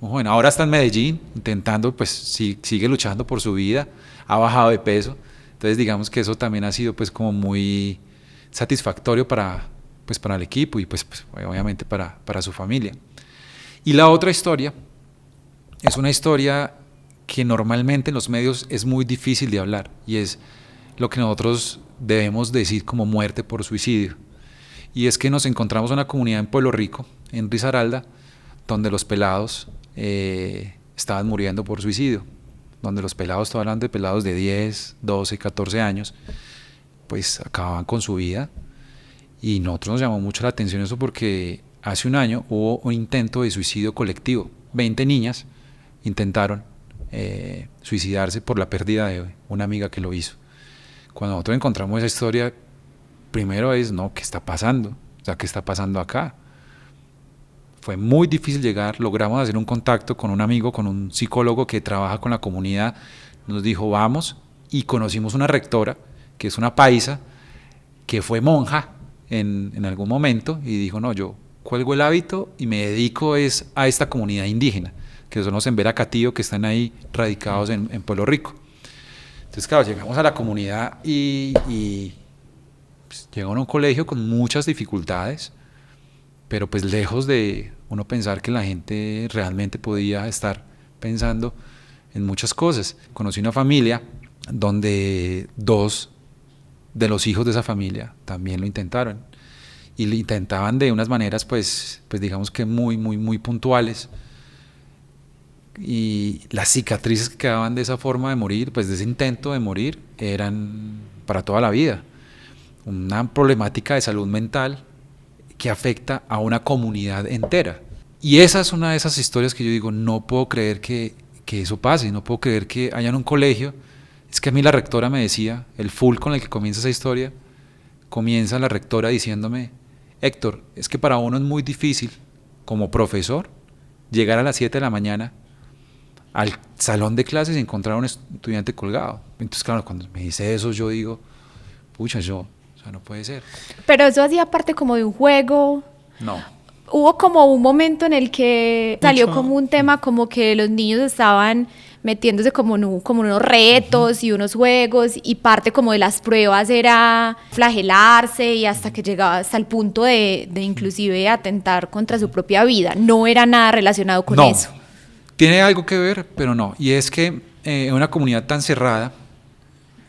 C: muy joven. Ahora está en Medellín intentando, pues sigue luchando por su vida, ha bajado de peso. Entonces digamos que eso también ha sido pues como muy satisfactorio para el equipo y pues obviamente para su familia. Y la otra historia es una historia que normalmente en los medios es muy difícil de hablar, y es lo que nosotros debemos decir como muerte por suicidio. Y es que nos encontramos en una comunidad en Pueblo Rico, en Risaralda, donde los pelados estaban muriendo por suicidio. donde los pelados, estoy hablando de pelados de 10, 12, 14 años, pues acababan con su vida. Y nosotros nos llamó mucho la atención eso porque hace un año hubo un intento de suicidio colectivo. 20 niñas intentaron suicidarse por la pérdida de una amiga que lo hizo. Cuando nosotros encontramos esa historia, primero es, no, ¿qué está pasando? O sea, ¿qué está pasando acá? Fue muy difícil llegar, logramos hacer un contacto con un amigo, con un psicólogo que trabaja con la comunidad, nos dijo vamos, y conocimos una rectora, que es una paisa, que fue monja en algún momento, y dijo, no, yo cuelgo el hábito y me dedico a esta comunidad indígena, que son los Embera Catío, que están ahí radicados en Pueblo Rico. Entonces, claro, llegamos a la comunidad y pues, llegaron a un colegio con muchas dificultades, pero pues lejos de uno pensar que la gente realmente podía estar pensando en muchas cosas. Conocí una familia donde 2 de los hijos de esa familia también lo intentaron, y lo intentaban de unas maneras pues digamos que muy puntuales, y las cicatrices que quedaban de esa forma de morir, pues de ese intento de morir, eran para toda la vida. Una problemática de salud mental que afecta a una comunidad entera. Y esa es una de esas historias que yo digo, no puedo creer que eso pase, no puedo creer que haya en un colegio. Es que a mí la rectora me decía, el full con el que comienza esa historia, comienza la rectora diciéndome, Héctor, es que para uno es muy difícil, como profesor, llegar a las 7 de la mañana al salón de clases y encontrar a un estudiante colgado. Entonces, claro, cuando me dice eso, yo digo, pucha, o sea, no puede ser.
A: Pero eso hacía parte como de un juego.
C: No.
A: Hubo como un momento en el que salió
B: Mucho.
A: como un tema como que los niños estaban metiéndose como unos retos y unos juegos, y parte como de las pruebas era flagelarse y hasta que llegaba hasta el punto de inclusive atentar contra su propia vida. No era nada relacionado con eso.
C: Tiene algo que ver, pero no. Y es que una comunidad tan cerrada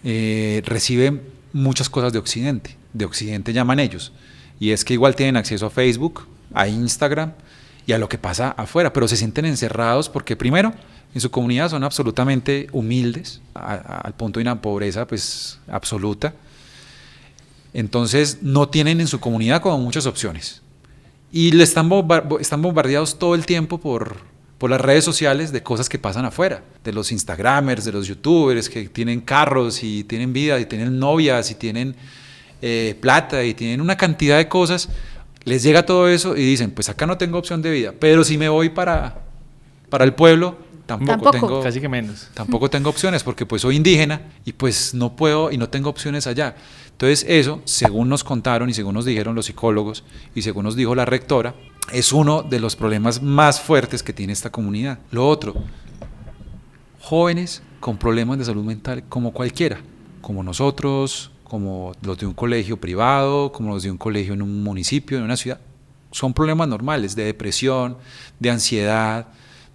C: recibe muchas cosas de Occidente llaman ellos, y es que igual tienen acceso a Facebook, a Instagram y a lo que pasa afuera, pero se sienten encerrados porque primero en su comunidad son absolutamente humildes, al punto de una pobreza pues absoluta, entonces no tienen en su comunidad como muchas opciones, y están bombardeados todo el tiempo por las redes sociales de cosas que pasan afuera, de los instagramers, de los youtubers que tienen carros y tienen vida y tienen novias y tienen plata y tienen una cantidad de cosas. Les llega todo eso y dicen, pues acá no tengo opción de vida, pero si me voy para el pueblo,
A: Tampoco.
B: Casi que menos.
C: tampoco tengo opciones, porque pues soy indígena y pues no puedo y no tengo opciones allá. Entonces eso, según nos contaron y según nos dijeron los psicólogos y según nos dijo la rectora, es uno de los problemas más fuertes que tiene esta comunidad. Lo otro, jóvenes con problemas de salud mental como cualquiera, como nosotros, como los de un colegio privado, como los de un colegio en un municipio, en una ciudad. Son problemas normales de depresión, de ansiedad,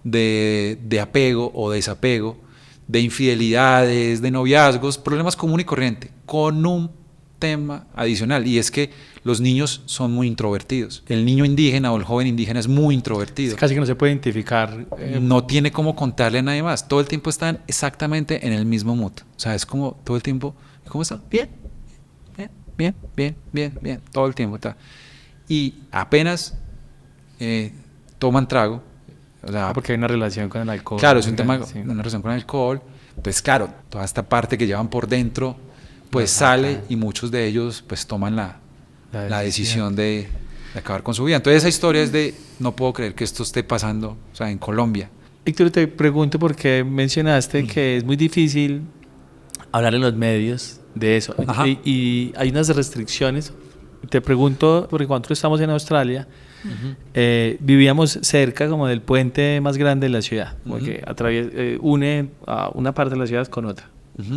C: de apego o desapego, de infidelidades, de noviazgos, problemas común y corriente, con un tema adicional, y es que los niños son muy introvertidos. El niño indígena o el joven indígena es muy introvertido.
B: Casi que no se puede identificar.
C: No tiene cómo contarle a nadie más. Todo el tiempo están exactamente en el mismo mood. O sea, es como todo el tiempo, ¿cómo está? Bien, bien, todo el tiempo está. Y apenas toman trago, o sea,
B: Porque hay una relación con el alcohol.
C: claro, es un tema,
B: Sí.
C: una relación con el alcohol. Entonces, claro, toda esta parte que llevan por dentro, pues sale, y muchos de ellos pues toman la decisión de acabar con su vida. Entonces esa historia es de, no puedo creer que esto esté pasando, o sea, en Colombia.
B: Víctor, te pregunto porque mencionaste que es muy difícil hablar en los medios de eso.
C: Ajá.
B: Y hay unas restricciones. Te pregunto, porque cuando estamos en Australia, vivíamos cerca como del puente más grande de la ciudad, porque une a una parte de la ciudad con otra,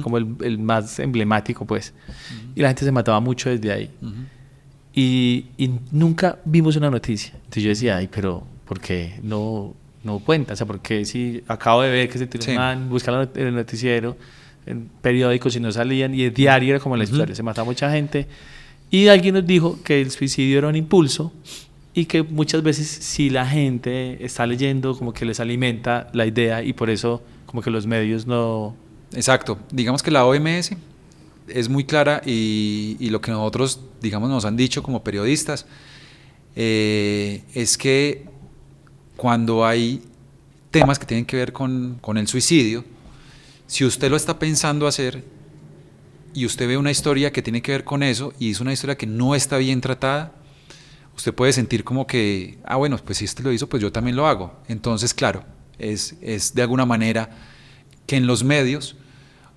B: como el más emblemático, pues. Y la gente se mataba mucho desde ahí. Y nunca vimos una noticia. Entonces yo decía, ay, pero ¿por qué no cuenta? O sea, porque si acabo de ver que se tiró un man, buscar el noticiero, en periódicos y no salían, y el diario era como la historia, se mataba mucha gente. Y alguien nos dijo que el suicidio era un impulso y que muchas veces si la gente está leyendo, como que les alimenta la idea, y por eso como que los medios no...
C: Exacto. Digamos que la OMS es muy clara y lo que nosotros, digamos, nos han dicho como periodistas es que cuando hay temas que tienen que ver con el suicidio, si usted lo está pensando hacer y usted ve una historia que tiene que ver con eso y es una historia que no está bien tratada, usted puede sentir como que, bueno, pues si este lo hizo, pues yo también lo hago. Entonces, claro, es de alguna manera que en los medios,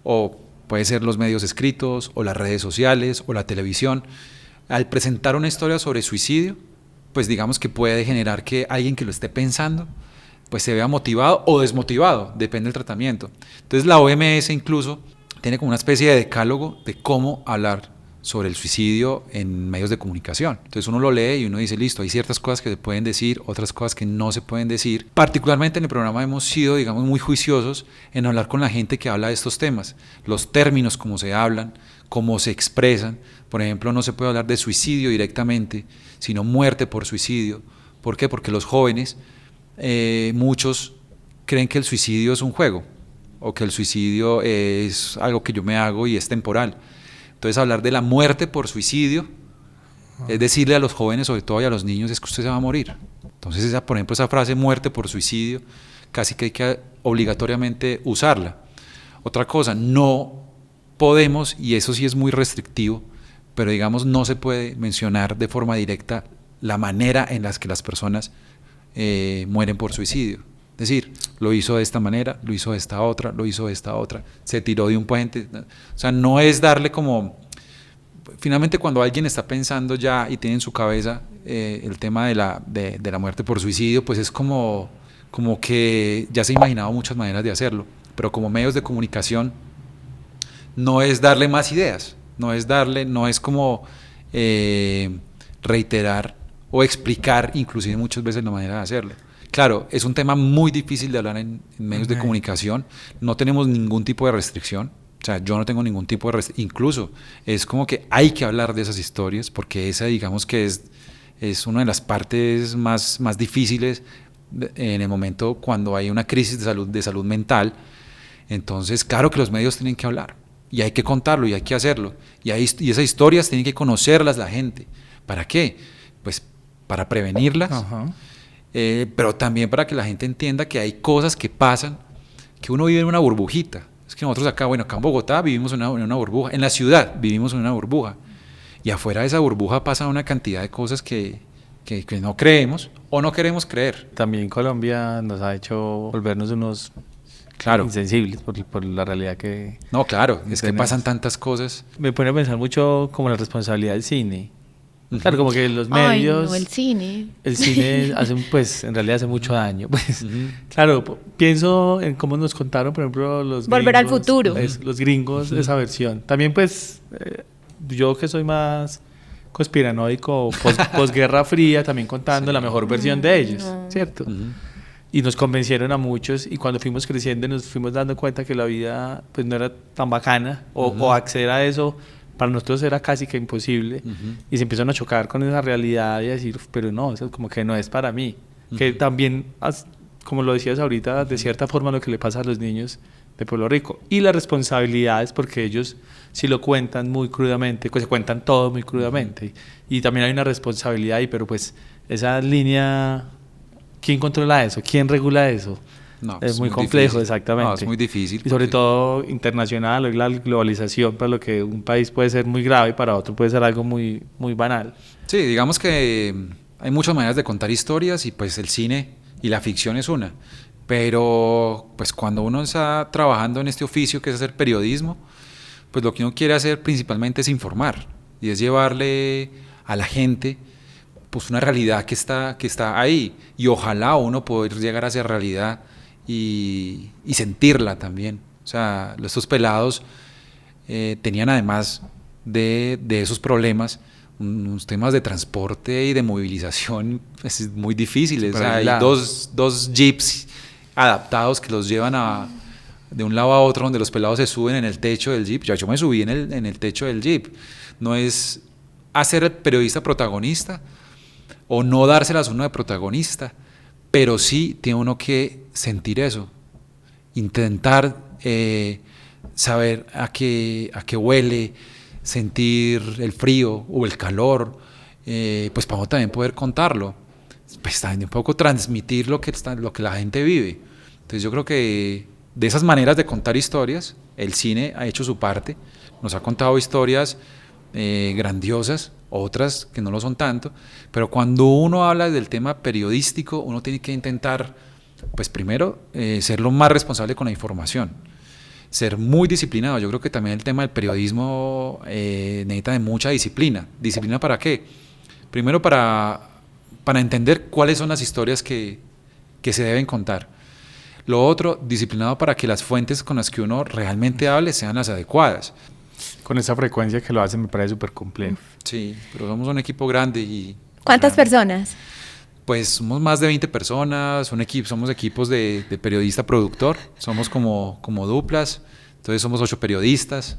C: o puede ser los medios escritos, o las redes sociales, o la televisión, al presentar una historia sobre suicidio, pues digamos que puede generar que alguien que lo esté pensando, pues se vea motivado o desmotivado, depende del tratamiento. Entonces la OMS incluso tiene como una especie de decálogo de cómo hablar sobre el suicidio en medios de comunicación. Entonces uno lo lee y uno dice, listo, hay ciertas cosas que se pueden decir, otras cosas que no se pueden decir. Particularmente en el programa hemos sido, digamos, muy juiciosos en hablar con la gente que habla de estos temas, los términos, cómo se hablan, cómo se expresan. Por ejemplo, no se puede hablar de suicidio directamente, sino muerte por suicidio. ¿Por qué? Porque los jóvenes, muchos creen que el suicidio es un juego, o que el suicidio es algo que yo me hago y es temporal. Entonces hablar de la muerte por suicidio es decirle a los jóvenes, sobre todo y a los niños, es que usted se va a morir. Entonces por ejemplo esa frase muerte por suicidio casi que hay que obligatoriamente usarla. Otra cosa, no podemos, y eso sí es muy restrictivo, pero digamos no se puede mencionar de forma directa la manera en la que las personas mueren por suicidio. Es decir, lo hizo de esta manera, lo hizo de esta otra, lo hizo de esta otra, se tiró de un puente. O sea, no es darle como... Finalmente, cuando alguien está pensando ya y tiene en su cabeza el tema de la muerte por suicidio, pues es como que ya se ha imaginado muchas maneras de hacerlo. Pero como medios de comunicación, no es darle más ideas, no es como reiterar o explicar inclusive muchas veces la manera de hacerlo. Claro, es un tema muy difícil de hablar en medios de comunicación, no tenemos ningún tipo de restricción, o sea, yo no tengo ningún tipo de restricción, incluso es como que hay que hablar de esas historias, porque esa digamos que es una de las partes más difíciles en el momento cuando hay una crisis de salud mental. Entonces, claro que los medios tienen que hablar, y hay que contarlo, y hay que hacerlo, y esas historias tienen que conocerlas la gente. ¿Para qué? Pues para prevenirlas.
B: Ajá.
C: Pero también para que la gente entienda que hay cosas que pasan, que uno vive en una burbujita. Es que nosotros acá en Bogotá vivimos en una burbuja, en la ciudad vivimos en una burbuja, y afuera de esa burbuja pasa una cantidad de cosas que no creemos o no queremos creer.
B: También Colombia nos ha hecho volvernos unos insensibles por la realidad que...
C: No, claro, es
B: tenemos.
C: que pasan tantas cosas.
B: Me pone a pensar mucho como la responsabilidad del cine. Claro, como que los medios...
A: Ay, no, el cine.
B: El cine pues, en realidad hace mucho daño. Pues, claro, pienso en cómo nos contaron, por ejemplo, los
A: Volver
B: gringos,
A: al futuro.
B: Los gringos, esa versión. También, pues, yo que soy más conspiranoico, posguerra fría, también contando la mejor versión de ellos, ¿cierto? Y nos convencieron a muchos, y cuando fuimos creciendo nos fuimos dando cuenta que la vida pues no era tan bacana, o acceder a eso para nosotros era casi que imposible, y se empiezan a chocar con esa realidad y a decir, pero no, eso como que no es para mí. Que también, como lo decías ahorita, de cierta forma lo que le pasa a los niños de Pueblo Rico. Y las responsabilidades, porque ellos sí lo cuentan muy crudamente, pues se cuentan todo muy crudamente. Y también hay una responsabilidad ahí, pero pues esa línea, ¿quién controla eso? ¿Quién regula eso?
C: No,
B: es muy complejo,
C: difícil.
B: exactamente.
C: No, es muy difícil.
B: Y sobre todo internacional, hoy la globalización, para lo que un país puede ser muy grave y para otro puede ser algo muy, muy banal.
C: Sí, digamos que hay muchas maneras de contar historias y pues el cine y la ficción es una. Pero pues cuando uno está trabajando en este oficio que es hacer periodismo, pues lo que uno quiere hacer principalmente es informar y es llevarle a la gente pues una realidad que está ahí, y ojalá uno poder llegar a esa realidad y sentirla también. O sea, estos pelados tenían además de esos problemas unos temas de transporte y de movilización pues, muy difíciles. O sea, hay dos jeeps adaptados que los llevan de un lado a otro, donde los pelados se suben en el techo del jeep. Yo me subí en el techo del jeep. No es hacer el periodista protagonista o no dárselas uno de protagonista, pero sí tiene uno que sentir eso intentar saber a qué huele, sentir el frío o el calor, pues para uno también poder contarlo, pues también un poco transmitir lo que la gente vive. Entonces yo creo que de esas maneras de contar historias, el cine ha hecho su parte, nos ha contado historias grandiosas, otras que no lo son tanto, pero cuando uno habla del tema periodístico, uno tiene que intentar, pues primero, ser lo más responsable con la información, ser muy disciplinado. Yo creo que también el tema del periodismo necesita de mucha disciplina. ¿Disciplina para qué? Primero para entender cuáles son las historias que se deben contar. Lo otro, disciplinado para que las fuentes con las que uno realmente hable sean las adecuadas.
B: Con esa frecuencia que lo hacen me parece súper complejo.
C: Sí, pero somos un equipo grande y...
A: ¿Cuántas personas?
C: Pues somos más de 20 personas, somos equipos de periodista-productor, somos como duplas, entonces somos 8 periodistas,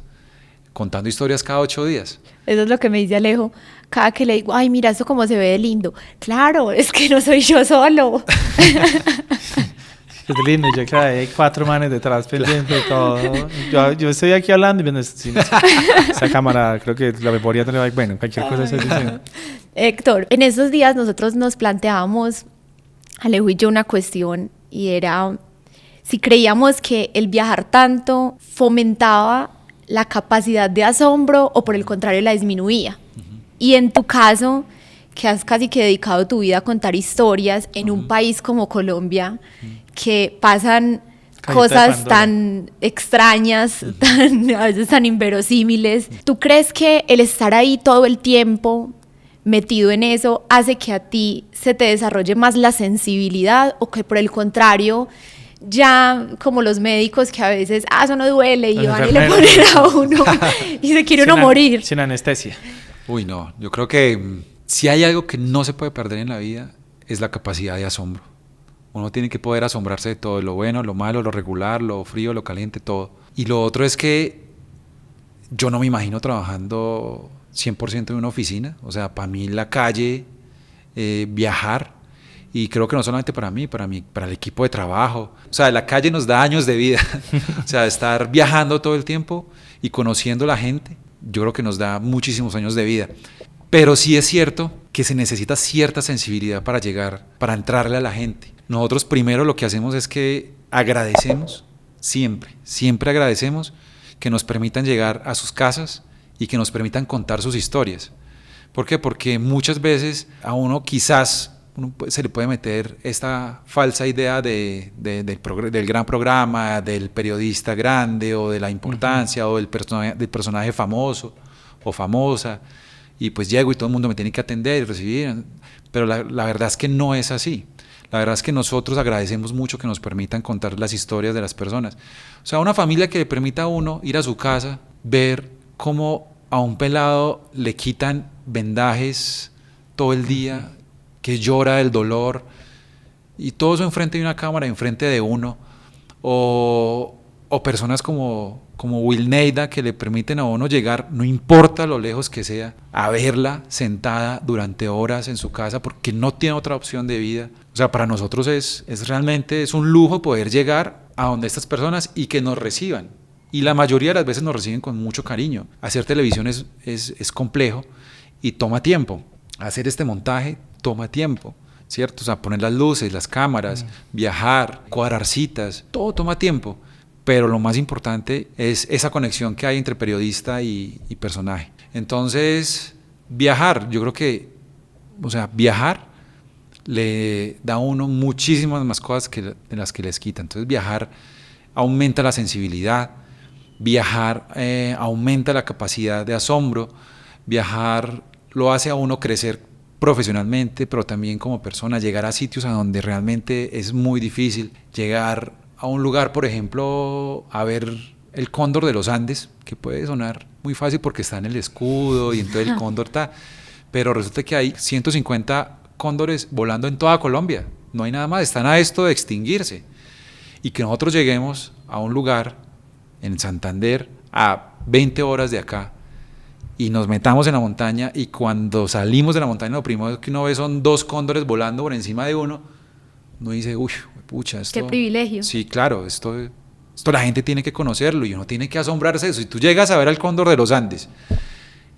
C: contando historias cada 8 días.
A: Eso es lo que me dice Alejo, cada que le digo, ay, mira esto cómo se ve de lindo. Claro, es que no soy yo solo.
B: Es lindo, yo claro, hay 4 manes detrás pendiente de todo. Yo estoy aquí hablando y viendo esa cámara, creo que la memoria no le va, bueno, cualquier cosa se dice.
A: Héctor, en esos días nosotros nos planteábamos, Alejo y yo, una cuestión, y era si creíamos que el viajar tanto fomentaba la capacidad de asombro o por el contrario la disminuía. Y en tu caso, que has casi que dedicado tu vida a contar historias en un país como Colombia, que pasan cosas tan extrañas, a veces tan inverosímiles. ¿Tú crees que el estar ahí todo el tiempo metido en eso hace que a ti se te desarrolle más la sensibilidad o que por el contrario, ya como los médicos que a veces, eso no duele y van y le ponen a uno y se quiere uno morir?
B: Sin anestesia.
C: Uy, no, yo creo que si hay algo que no se puede perder en la vida es la capacidad de asombro. Uno tiene que poder asombrarse de todo, lo bueno, lo malo, lo regular, lo frío, lo caliente, todo. Y lo otro es que yo no me imagino trabajando 100% en una oficina. O sea, para mí la calle, viajar, y creo que no solamente para mí, para el equipo de trabajo. O sea, la calle nos da años de vida. O sea, estar viajando todo el tiempo y conociendo a la gente, yo creo que nos da muchísimos años de vida. Pero sí es cierto que se necesita cierta sensibilidad para llegar, para entrarle a la gente. Nosotros primero lo que hacemos es que agradecemos, siempre agradecemos que nos permitan llegar a sus casas y que nos permitan contar sus historias. ¿Por qué? Porque muchas veces a uno quizás se le puede meter esta falsa idea del gran programa, del periodista grande o de la importancia o del personaje famoso o famosa, y pues llego y todo el mundo me tiene que atender y recibir, pero la verdad es que no es así. La verdad es que nosotros agradecemos mucho que nos permitan contar las historias de las personas. O sea, una familia que le permita a uno ir a su casa, ver cómo a un pelado le quitan vendajes todo el día, que llora del dolor, y todo eso enfrente de una cámara, enfrente de uno, o personas como Wilneida, que le permiten a uno llegar, no importa lo lejos que sea, a verla sentada durante horas en su casa porque no tiene otra opción de vida. O sea, para nosotros es realmente un lujo poder llegar a donde estas personas y que nos reciban. Y la mayoría de las veces nos reciben con mucho cariño. Hacer televisión es complejo y toma tiempo. Hacer este montaje toma tiempo, ¿cierto? O sea, poner las luces, las cámaras, viajar, cuadrar citas, todo toma tiempo. Pero lo más importante es esa conexión que hay entre periodista y personaje. Entonces, viajar, yo creo que, o sea, viajar le da a uno muchísimas más cosas de las que les quita. Entonces, viajar aumenta la sensibilidad, viajar aumenta la capacidad de asombro, viajar lo hace a uno crecer profesionalmente, pero también como persona, llegar a sitios a donde realmente es muy difícil, llegar a un lugar, por ejemplo, a ver el cóndor de los Andes, que puede sonar muy fácil porque está en el escudo y entonces el cóndor está, pero resulta que hay 150 cóndores volando en toda Colombia, no hay nada más, están a esto de extinguirse, y que nosotros lleguemos a un lugar en Santander a 20 horas de acá y nos metamos en la montaña, y cuando salimos de la montaña lo primero que uno ve son 2 cóndores volando por encima de uno dice, uy, pucha, esto...
A: Qué privilegio.
C: Sí, claro, esto Esto la gente tiene que conocerlo y uno tiene que asombrarse de eso. Si tú llegas a ver al cóndor de los Andes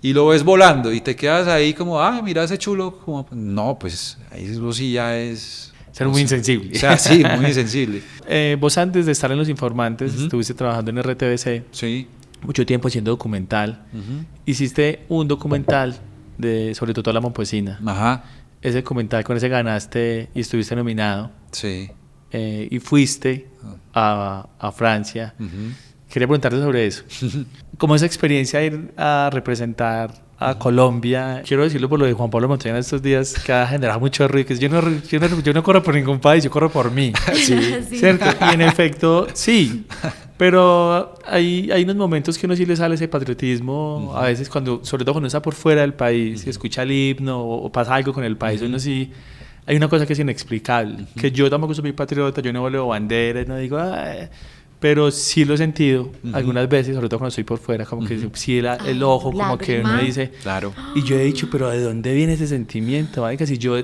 C: y lo ves volando y te quedas ahí como, mira ese chulo, como, no, pues ahí eso sí ya es...
B: Ser muy insensible.
C: O sea, sí, muy insensible.
B: Vos antes de estar en Los Informantes, estuviste trabajando en RTBC,
C: Sí.
B: mucho tiempo haciendo documental. Hiciste un documental sobre Totó la Momposina.
C: Ajá.
B: Ese documental, con ese ganaste y estuviste nominado.
C: Sí.
B: Y fuiste a Francia. Quería preguntarte sobre eso. ¿Cómo es esa experiencia ir a representar a Colombia? Quiero decirlo por lo de Juan Pablo Montoya estos días, que ha generado mucho ruido, que yo no corro por ningún país, yo corro por mí.
C: Sí.
B: ¿Cierto? Y en efecto, sí. Pero hay unos momentos que uno sí le sale ese patriotismo, a veces sobre todo cuando está por fuera del país y escucha el himno o pasa algo con el país, uno sí... Hay una cosa que es inexplicable, que yo tampoco soy patriota, yo no vuelvo banderas, no digo... pero sí lo he sentido algunas veces, sobre todo cuando estoy por fuera, como que sí el ojo, como que uno dice...
C: Claro.
B: Y yo he dicho, pero ¿de dónde viene ese sentimiento? ¿Vale? Que si yo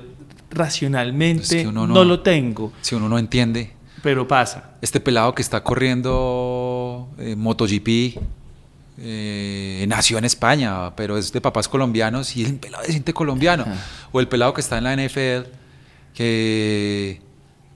B: racionalmente
C: Es que uno
B: no lo tengo.
C: Si uno no entiende.
B: Pero pasa.
C: Este pelado que está corriendo MotoGP nació en España, pero es de papás colombianos y el pelado se siente colombiano. O el pelado que está en la NFL, que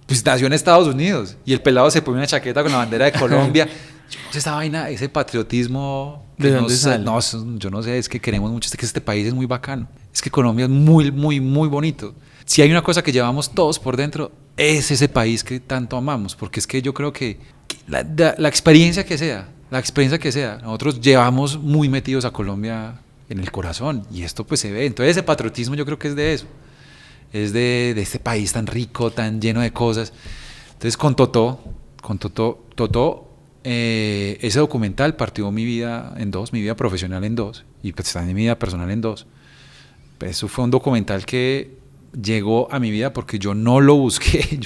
C: pues nació en Estados Unidos y el pelado se pone una chaqueta con la bandera de Colombia. Yo no sé esa vaina, ese patriotismo.
B: ¿De dónde sale?
C: No, yo no sé, es que queremos mucho, es que este país es muy bacano. Es que Colombia es muy, muy, muy bonito. Si hay una cosa que llevamos todos por dentro, es ese país que tanto amamos, porque es que yo creo que la experiencia que sea, nosotros llevamos muy metidos a Colombia en el corazón y esto pues se ve. Entonces ese patriotismo yo creo que es de eso, es de este país tan rico, tan lleno de cosas. Entonces con Totó, ese documental partió mi vida en dos, mi vida profesional en dos y pues también mi vida personal en dos. Pues eso fue un documental que llegó a mi vida porque yo no lo busqué,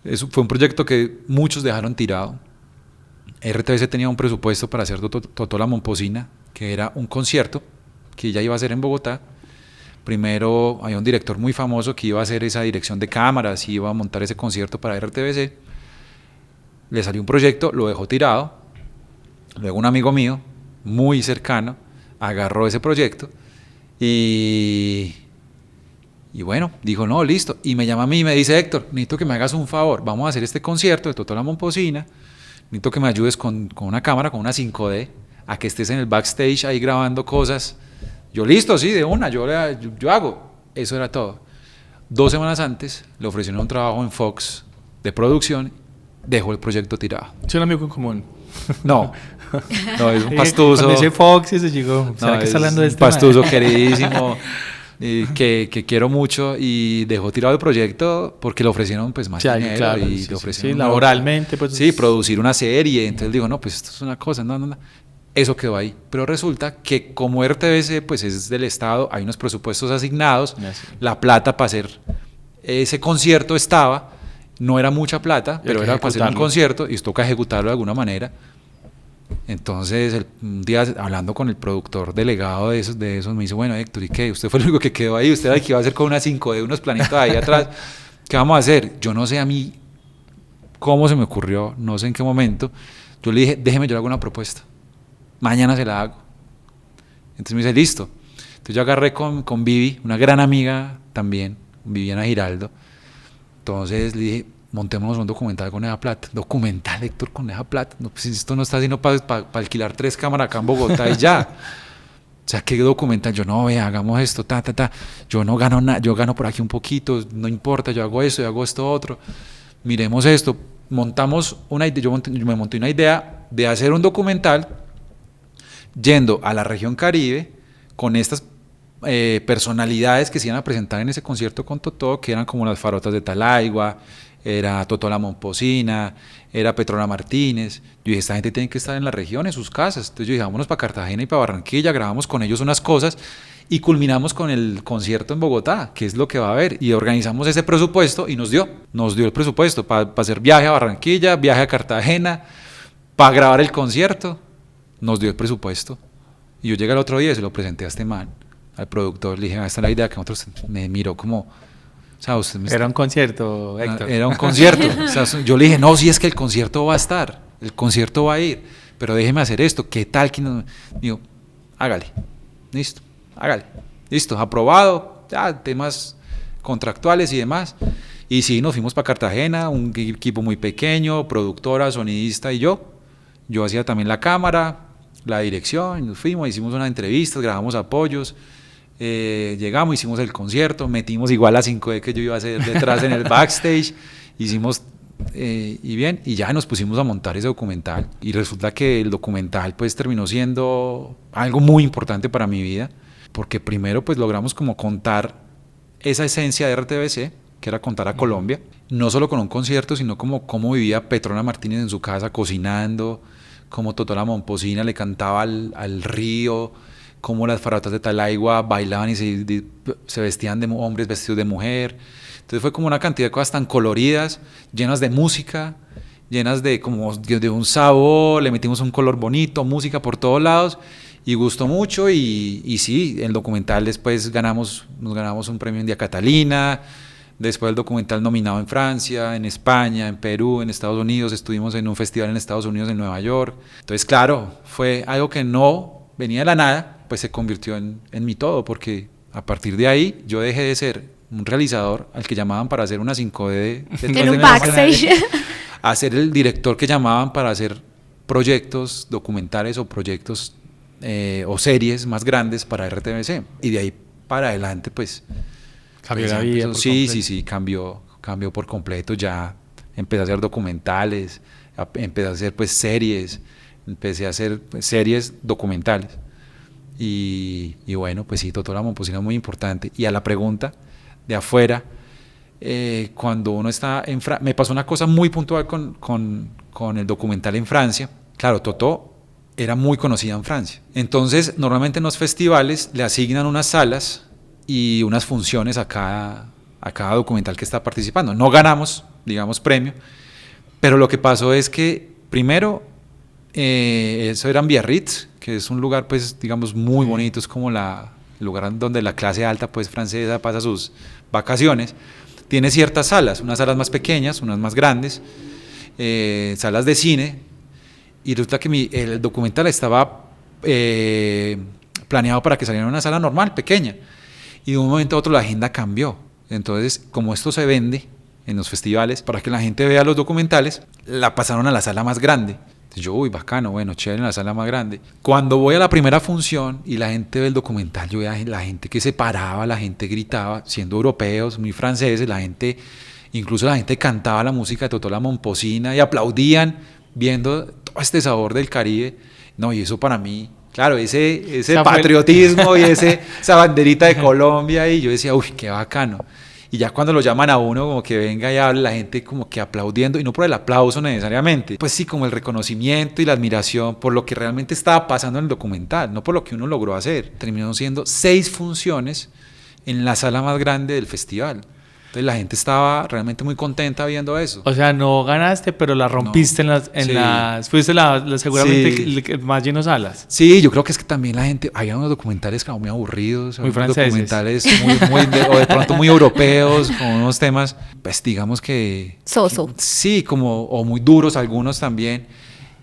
C: eso fue un proyecto que muchos dejaron tirado. RTBC tenía un presupuesto para hacer Totó la Momposina, que era un concierto que ya iba a hacer en Bogotá. Primero había un director muy famoso que iba a hacer esa dirección de cámaras y iba a montar ese concierto para RTBC. Le salió un proyecto, lo dejó tirado. Luego un amigo mío, muy cercano, agarró ese proyecto y bueno, dijo, no, listo. Y me llama a mí y me dice, Héctor, necesito que me hagas un favor. Vamos a hacer este concierto de Totó la Momposina. Necesito que me ayudes con una cámara, con una 5D, a que estés en el backstage ahí grabando cosas. Yo, listo, sí, de una, yo hago. Eso era todo. 2 semanas antes le ofrecieron un trabajo en Fox de producción, dejó el proyecto tirado.
B: Es un amigo en común.
C: No, es un pastuso.
B: Cuando dice Fox, ese llegó. ¿Será que está hablando de este
C: pastuso queridísimo, que quiero mucho, y dejó tirado el proyecto porque le ofrecieron pues más dinero,
B: claro,
C: y
B: sí,
C: le ofrecieron
B: laboralmente pues,
C: sí, producir una serie. Entonces él dijo, no, pues esto es una cosa, no. Eso quedó ahí. Pero resulta que como RTBC pues es del Estado, hay unos presupuestos asignados, la plata para hacer ese concierto estaba, no era mucha plata, pero era para hacer un concierto y toca ejecutarlo de alguna manera. Entonces un día hablando con el productor delegado de esos me dice, bueno, Héctor, ¿y qué? Usted fue el único que quedó ahí, usted era el que iba a hacer con una 5D unos planitos ahí atrás. ¿Qué vamos a hacer? Yo no sé a mí cómo se me ocurrió, no sé en qué momento. Yo le dije, déjeme, yo le hago una propuesta. Mañana se la hago. Entonces me dice, listo. Entonces yo agarré con Vivi, una gran amiga también, Viviana Giraldo. Entonces le dije, montémonos un documental con esa plata. Documental, Héctor, con esa plata. No, pues esto no está sino para alquilar 3 cámaras acá en Bogotá y ya. O sea, ¿qué documental? Yo, no, vea, hagamos esto, Yo no gano nada, yo gano por aquí un poquito, no importa, yo hago esto, yo hago esto otro. Miremos esto. Montamos una idea, yo me monté una idea de hacer un documental yendo a la región Caribe con estas personalidades que se iban a presentar en ese concierto con Totó, que eran como las Farotas de Talaigua, era Totó la Momposina, era Petrona Martínez. Yo dije, esta gente tiene que estar en la región, en sus casas. Entonces yo dije, vámonos para Cartagena y para Barranquilla, grabamos con ellos unas cosas y culminamos con el concierto en Bogotá, que es lo que va a haber. Y organizamos ese presupuesto y nos dio el presupuesto para hacer viaje a Barranquilla, viaje a Cartagena, para grabar el concierto. Nos dio el presupuesto. Y yo llegué al otro día y se lo presenté a este man, al productor. Le dije, esta es la idea, que nosotros me miró como... O sea,
B: era un concierto, Héctor.
C: Era un concierto. O sea, yo le dije, no, si es que el concierto va a estar. el concierto va a ir, pero déjeme hacer esto, ¿qué tal? Que no? Digo, hágale, listo, hágale, listo, aprobado, ya, temas contractuales y demás. Y sí, nos fuimos para Cartagena, un equipo muy pequeño, productora, sonidista y yo hacía también la cámara, la dirección, nos fuimos, hicimos unas entrevistas, grabamos apoyos, llegamos, hicimos el concierto, metimos igual a 5D que yo iba a hacer detrás en el backstage, hicimos y bien, y ya nos pusimos a montar ese documental, y resulta que el documental pues terminó siendo algo muy importante para mi vida, porque primero pues logramos como contar esa esencia de RTBC, que era contar a Colombia, no solo con un concierto, sino como cómo vivía Petrona Martínez en su casa cocinando, cómo Totó la Momposina le cantaba al río, cómo las faraotas de Talaigua bailaban y se vestían de hombres vestidos de mujer. Entonces fue como una cantidad de cosas tan coloridas, llenas de música, llenas de como de un sabor, le metimos un color bonito, música por todos lados, y gustó mucho. Y sí, el documental después nos ganamos un premio en Día Catalina. Después el documental nominado en Francia, en España, en Perú, en Estados Unidos. Estuvimos en un festival en Estados Unidos, en Nueva York. Entonces, claro, fue algo que no venía de la nada, pues se convirtió en mi todo, porque a partir de ahí yo dejé de ser un realizador al que llamaban para hacer una 5D
A: en un backstage,
C: a ser el director que llamaban para hacer proyectos documentales o proyectos o series más grandes para RTBC. Y de ahí para adelante, pues...
B: Cambió la vida.
C: Sí, cambió por completo. Ya empecé a hacer documentales, empecé a hacer pues series, empecé a hacer pues, series documentales. Y bueno, pues sí, Totó la Momposina es muy importante. Y a la pregunta de afuera, cuando uno está en Francia, me pasó una cosa muy puntual con el documental en Francia. Claro, Totó era muy conocida en Francia. Entonces, normalmente en los festivales le asignan unas salas y unas funciones a cada documental que está participando. No ganamos, digamos, premio, pero lo que pasó es que, primero, eso era en Biarritz, que es un lugar, pues, digamos, muy bonito, es como el lugar donde la clase alta, pues, francesa pasa sus vacaciones. Tiene ciertas salas, unas salas más pequeñas, unas más grandes, salas de cine, y resulta que el documental estaba planeado para que saliera en una sala normal, pequeña. Y de un momento a otro la agenda cambió. Entonces, como esto se vende en los festivales, para que la gente vea los documentales, la pasaron a la sala más grande. Entonces yo, uy, bacano, bueno, chévere, en la sala más grande. Cuando voy a la primera función y la gente ve el documental, yo veía la gente que se paraba, la gente gritaba, siendo europeos, muy franceses, incluso la gente cantaba la música de Totó la Momposina y aplaudían, viendo todo este sabor del Caribe. No, y eso para mí... Claro, ese patriotismo y esa banderita de Colombia, y yo decía, uy, qué bacano. Y ya cuando lo llaman a uno, como que venga y hable, la gente como que aplaudiendo, y no por el aplauso necesariamente, pues sí, como el reconocimiento y la admiración por lo que realmente estaba pasando en el documental, no por lo que uno logró hacer. Terminaron siendo 6 funciones en la sala más grande del festival. Entonces la gente estaba realmente muy contenta viendo eso.
B: O sea, no ganaste, pero la rompiste
C: no.
B: Fuiste seguramente sí. Más lleno salas.
C: Sí, yo creo que es que también la gente, había unos documentales como muy aburridos,
B: muy franceses.
C: Documentales o de pronto muy europeos, con unos temas, pues digamos que... Sí, o muy duros algunos también.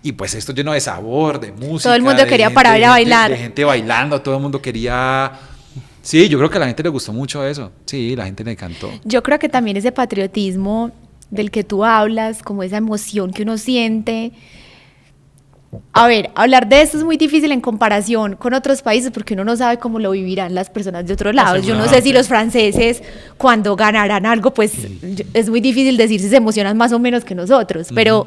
C: Y pues esto lleno de sabor, de música.
A: Todo el mundo quería parar a bailar.
C: De gente bailando, todo el mundo quería... Sí, yo creo que a la gente le gustó mucho eso. Sí, la gente le encantó.
A: Yo creo que también ese patriotismo del que tú hablas, como esa emoción que uno siente. A ver, hablar de esto es muy difícil en comparación con otros países porque uno no sabe cómo lo vivirán las personas de otros lados. Yo no sé si los franceses cuando ganarán algo, pues es muy difícil decir si se emocionan más o menos que nosotros, pero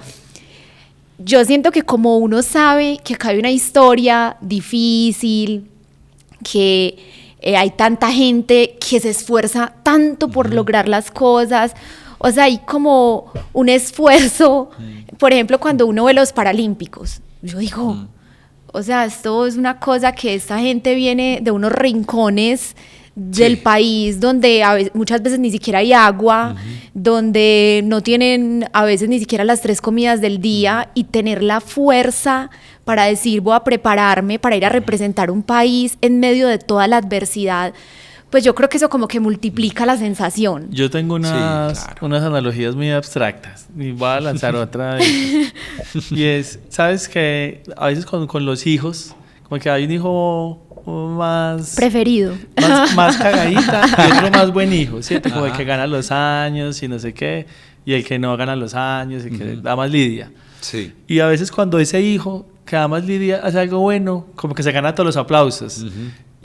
A: yo siento que como uno sabe que acá hay una historia difícil, que hay tanta gente que se esfuerza tanto por lograr las cosas, o sea, hay como un esfuerzo, por ejemplo, cuando uno ve los Paralímpicos, yo digo, o sea, esto es una cosa que esta gente viene de unos rincones del país donde muchas veces ni siquiera hay agua, donde no tienen a veces ni siquiera las 3 comidas del día, y tener la fuerza para decir voy a prepararme para ir a representar un país en medio de toda la adversidad, pues yo creo que eso como que multiplica la sensación.
B: Yo tengo unas,
C: Sí, claro.
B: unas analogías muy abstractas y voy a lanzar otra de esas. Y es, ¿sabes que a veces con los hijos, como que hay un hijo más...
A: Preferido.
B: más cagadita y otro más buen hijo, ¿cierto? Como el
C: Ajá.
B: que gana los años y no sé qué, y el que no gana los años y que da más lidia.
C: Sí.
B: Y a veces cuando ese hijo que da más lidia hace algo bueno, como que se gana todos los aplausos.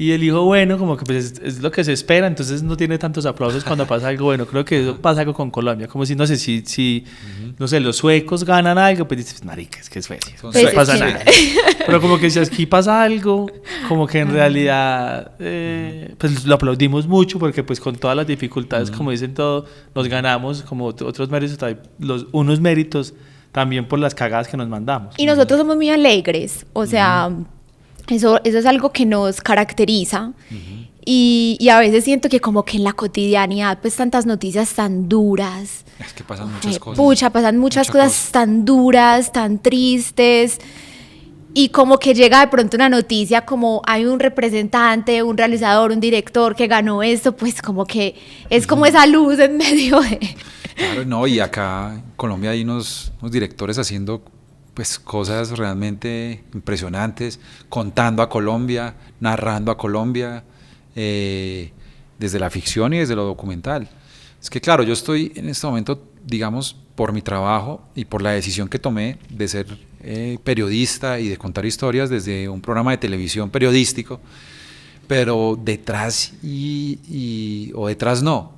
B: Y el hijo bueno, como que pues es lo que se espera, entonces no tiene tantos aplausos cuando pasa algo bueno. Creo que eso pasa algo con Colombia, como si, no sé, si no sé, los suecos ganan algo, pues dices, marica, es que es Suecia,
C: Son
A: Pues
B: no pasa
A: es que-
B: nada. Pero como que si aquí pasa algo, como que en realidad, pues lo aplaudimos mucho, porque pues con todas las dificultades, como dicen todo, nos ganamos como otros méritos, unos méritos también por las cagadas que nos mandamos.
A: Y nosotros somos muy alegres, o sea, eso es algo que nos caracteriza. Y a veces siento que como que en la cotidianidad, pues tantas noticias tan duras,
C: Es que pasan muchas cosas.
A: pucha, pasan muchas
C: Muchas
A: cosas tan duras, tan tristes. Y como que llega de pronto una noticia como hay un representante, un realizador, un director que ganó esto, pues como que es como esa luz en medio de...
C: Claro, no, y acá en Colombia hay unos directores haciendo pues cosas realmente impresionantes, contando a Colombia, narrando a Colombia, desde la ficción y desde lo documental. Es que claro, yo estoy en este momento, digamos, por mi trabajo y por la decisión que tomé de ser periodista y de contar historias desde un programa de televisión periodístico, pero detrás o detrás no,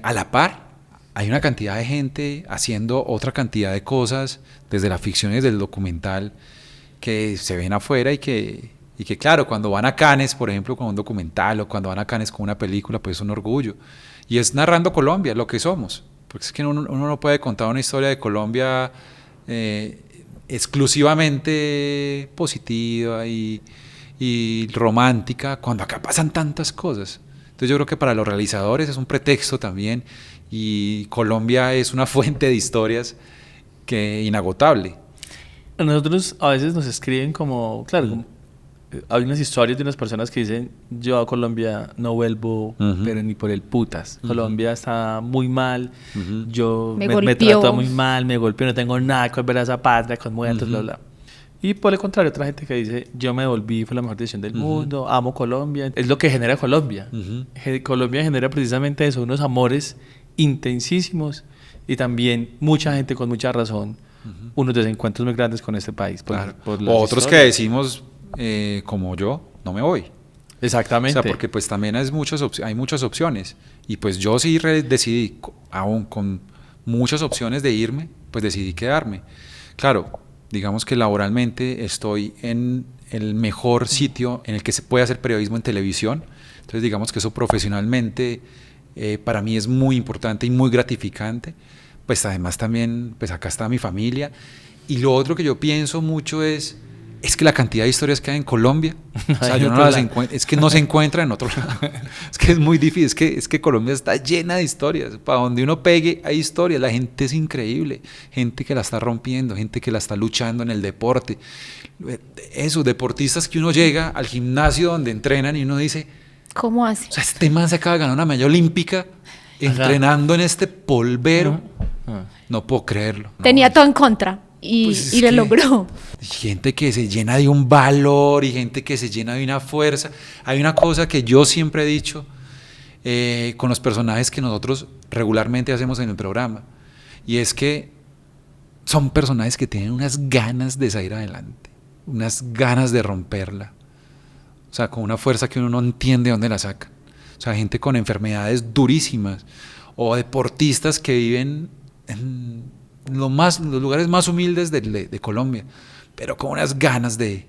C: a la par hay una cantidad de gente haciendo otra cantidad de cosas desde la ficción y desde el documental que se ven afuera y que claro, cuando van a Cannes, por ejemplo, con un documental o cuando van a Cannes con una película, pues es un orgullo. Y es narrando Colombia, lo que somos. Porque es que uno no puede contar una historia de Colombia exclusivamente positiva y romántica, cuando acá pasan tantas cosas. Entonces yo creo que para los realizadores es un pretexto también, y Colombia es una fuente de historias que inagotable.
B: A nosotros a veces nos escriben como, claro, hay unas historias de unas personas que dicen, yo a Colombia no vuelvo, pero ni por el putas. Colombia está muy mal, yo
A: Me
B: me
A: golpeó.
B: trató muy mal, me golpeó, no tengo nada que volver a esa patria con muertos, bla, bla. Y por el contrario, otra gente que dice, yo me devolví, fue la mejor decisión del mundo, amo Colombia. Es lo que genera Colombia. Colombia genera precisamente eso, unos amores intensísimos y también mucha gente con mucha razón, unos desencuentros muy grandes con este país.
C: Claro.
B: Por las
C: O otros que
B: historias.
C: decimos, como yo, no me voy.
B: Exactamente.
C: O sea, porque pues también hay muchas opciones. Y pues yo sí decidí, aún con muchas opciones de irme, pues decidí quedarme. Claro, digamos que laboralmente estoy en el mejor sitio en el que se puede hacer periodismo en televisión. Entonces digamos que eso profesionalmente para mí es muy importante y muy gratificante. Pues además también, pues acá está mi familia. Y lo otro que yo pienso mucho es que la cantidad de historias que hay en Colombia, o sea, yo no las encuentro, es que no se encuentra en otro lado. Es que es muy difícil, es que Colombia está llena de historias. Para donde uno pegue hay historias, la gente es increíble, gente que la está rompiendo, gente que la está luchando en el deporte. Esos deportistas que uno llega al gimnasio donde entrenan y uno dice,
A: ¿Cómo hace?
C: o sea, este man se acaba de ganar una medalla olímpica entrenando en este polvero. No puedo creerlo. No,
A: Tenía todo en contra y,
C: pues
A: y lo logró.
C: Gente que se llena de un valor y gente que se llena de una fuerza. Hay una cosa que yo siempre he dicho con los personajes que nosotros regularmente hacemos en el programa, y es que son personajes que tienen unas ganas de salir adelante, unas ganas de romperla. O sea, con una fuerza que uno no entiende dónde la sacan. O sea, gente con enfermedades durísimas o deportistas que viven en los lugares más humildes de Colombia, pero con unas ganas de